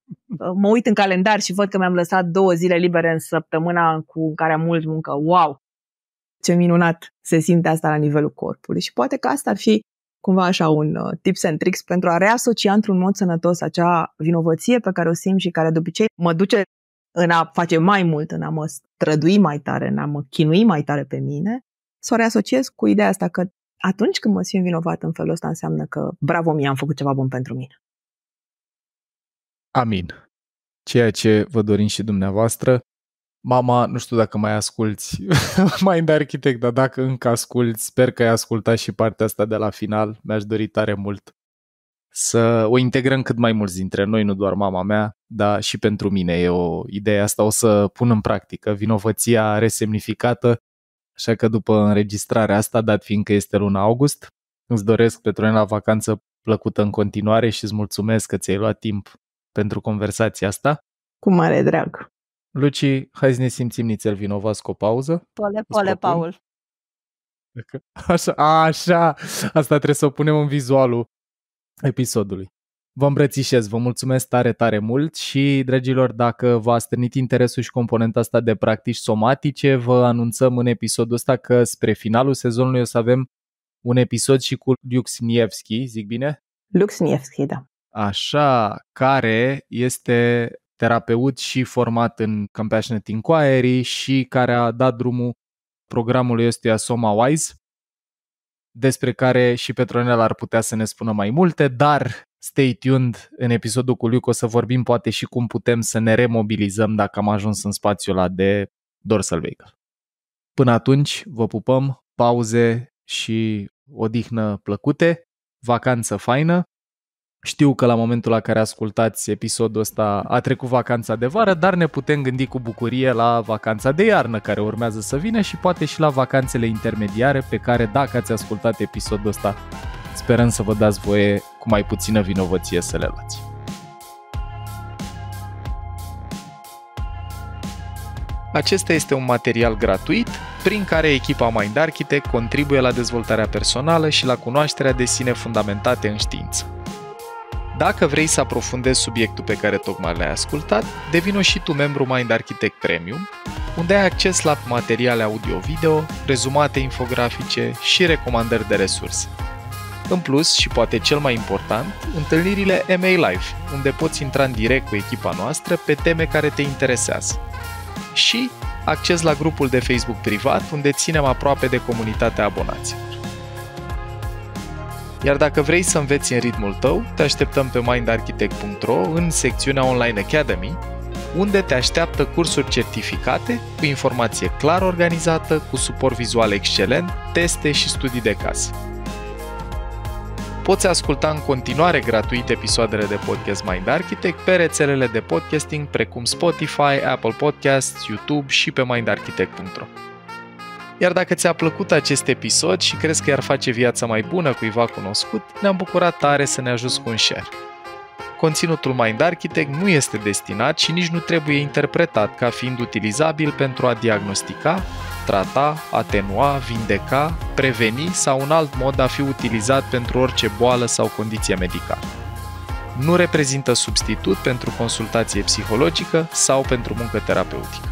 Mă uit în calendar și văd că mi-am lăsat 2 zile libere în săptămâna cu care am mult muncă. Wow! Ce minunat se simte asta la nivelul corpului. Și poate că asta ar fi cumva așa un tips and tricks pentru a reasocia într-un mod sănătos acea vinovăție pe care o simt și care de obicei mă duce în a face mai mult, în a mă strădui mai tare, în a mă chinui mai tare pe mine, să o reasociez cu ideea asta că atunci când mă simt vinovat în felul ăsta înseamnă că bravo mie, am făcut ceva bun pentru mine. Amin. Ceea ce vă dorim și dumneavoastră. Mama, nu știu dacă mai asculți Mind Architect, dar dacă încă asculți, sper că ai ascultat și partea asta de la final. Mi-aș dori tare mult să o integrăm cât mai mulți dintre noi, nu doar mama mea, dar și pentru mine e o idee asta, o să pun în practică. Vinovăția resemnificată, așa că după înregistrarea asta, dat fiindcă este luna august, îți doresc, Petronela, vacanță plăcută în continuare și îți mulțumesc că ți-ai luat timp pentru conversația asta. Cu mare drag. Luci, hai să ne simțim nițel vinovați cu o pauză. Pole, Paul. Așa, asta trebuie să o punem în vizualul episodului. Vă îmbrățișez, vă mulțumesc tare, tare mult și, dragilor, dacă v-a stârnit interesul și componenta asta de practici somatice, vă anunțăm în episodul ăsta că spre finalul sezonului o să avem un episod și cu Luxniewski, zic bine? Luxniewski, da. Așa, care este terapeut și format în Compassionate Inquiry și care a dat drumul programului ăstuia SomaWise, despre care și Petronela ar putea să ne spună mai multe, dar stay tuned, în episodul cu Luc o să vorbim poate și cum putem să ne remobilizăm dacă am ajuns în spațiul ăla de dorsal vagal. Până atunci, vă pupăm, pauze și odihnă plăcute, vacanță faină. Știu că la momentul la care ascultați episodul ăsta a trecut vacanța de vară, dar ne putem gândi cu bucurie la vacanța de iarnă care urmează să vină și poate și la vacanțele intermediare pe care, dacă ați ascultat episodul ăsta, sperăm să vă dați voie cu mai puțină vinovăție să le luați. Acesta este un material gratuit prin care echipa Mind Architect contribuie la dezvoltarea personală și la cunoașterea de sine fundamentate în știință. Dacă vrei să aprofundezi subiectul pe care tocmai l-ai ascultat, devino și tu membru Mind Architect Premium, unde ai acces la materiale audio-video, rezumate infografice și recomandări de resurse. În plus, și poate cel mai important, întâlnirile MA Live, unde poți intra în direct cu echipa noastră pe teme care te interesează. Și acces la grupul de Facebook privat, unde ținem aproape de comunitatea abonaților. Iar dacă vrei să înveți în ritmul tău, te așteptăm pe mindarchitect.ro în secțiunea Online Academy, unde te așteaptă cursuri certificate, cu informație clar organizată, cu suport vizual excelent, teste și studii de caz. Poți asculta în continuare gratuit episoadele de podcast Mind Architect pe rețelele de podcasting precum Spotify, Apple Podcasts, YouTube și pe mindarchitect.ro. Iar dacă ți-a plăcut acest episod și crezi că i-ar face viața mai bună cuiva cunoscut, ne-am bucurat tare să ne ajuți cu un share. Conținutul Mind Architect nu este destinat și nici nu trebuie interpretat ca fiind utilizabil pentru a diagnostica, trata, atenua, vindeca, preveni sau un alt mod a fi utilizat pentru orice boală sau condiție medicală. Nu reprezintă substitut pentru consultație psihologică sau pentru muncă terapeutică.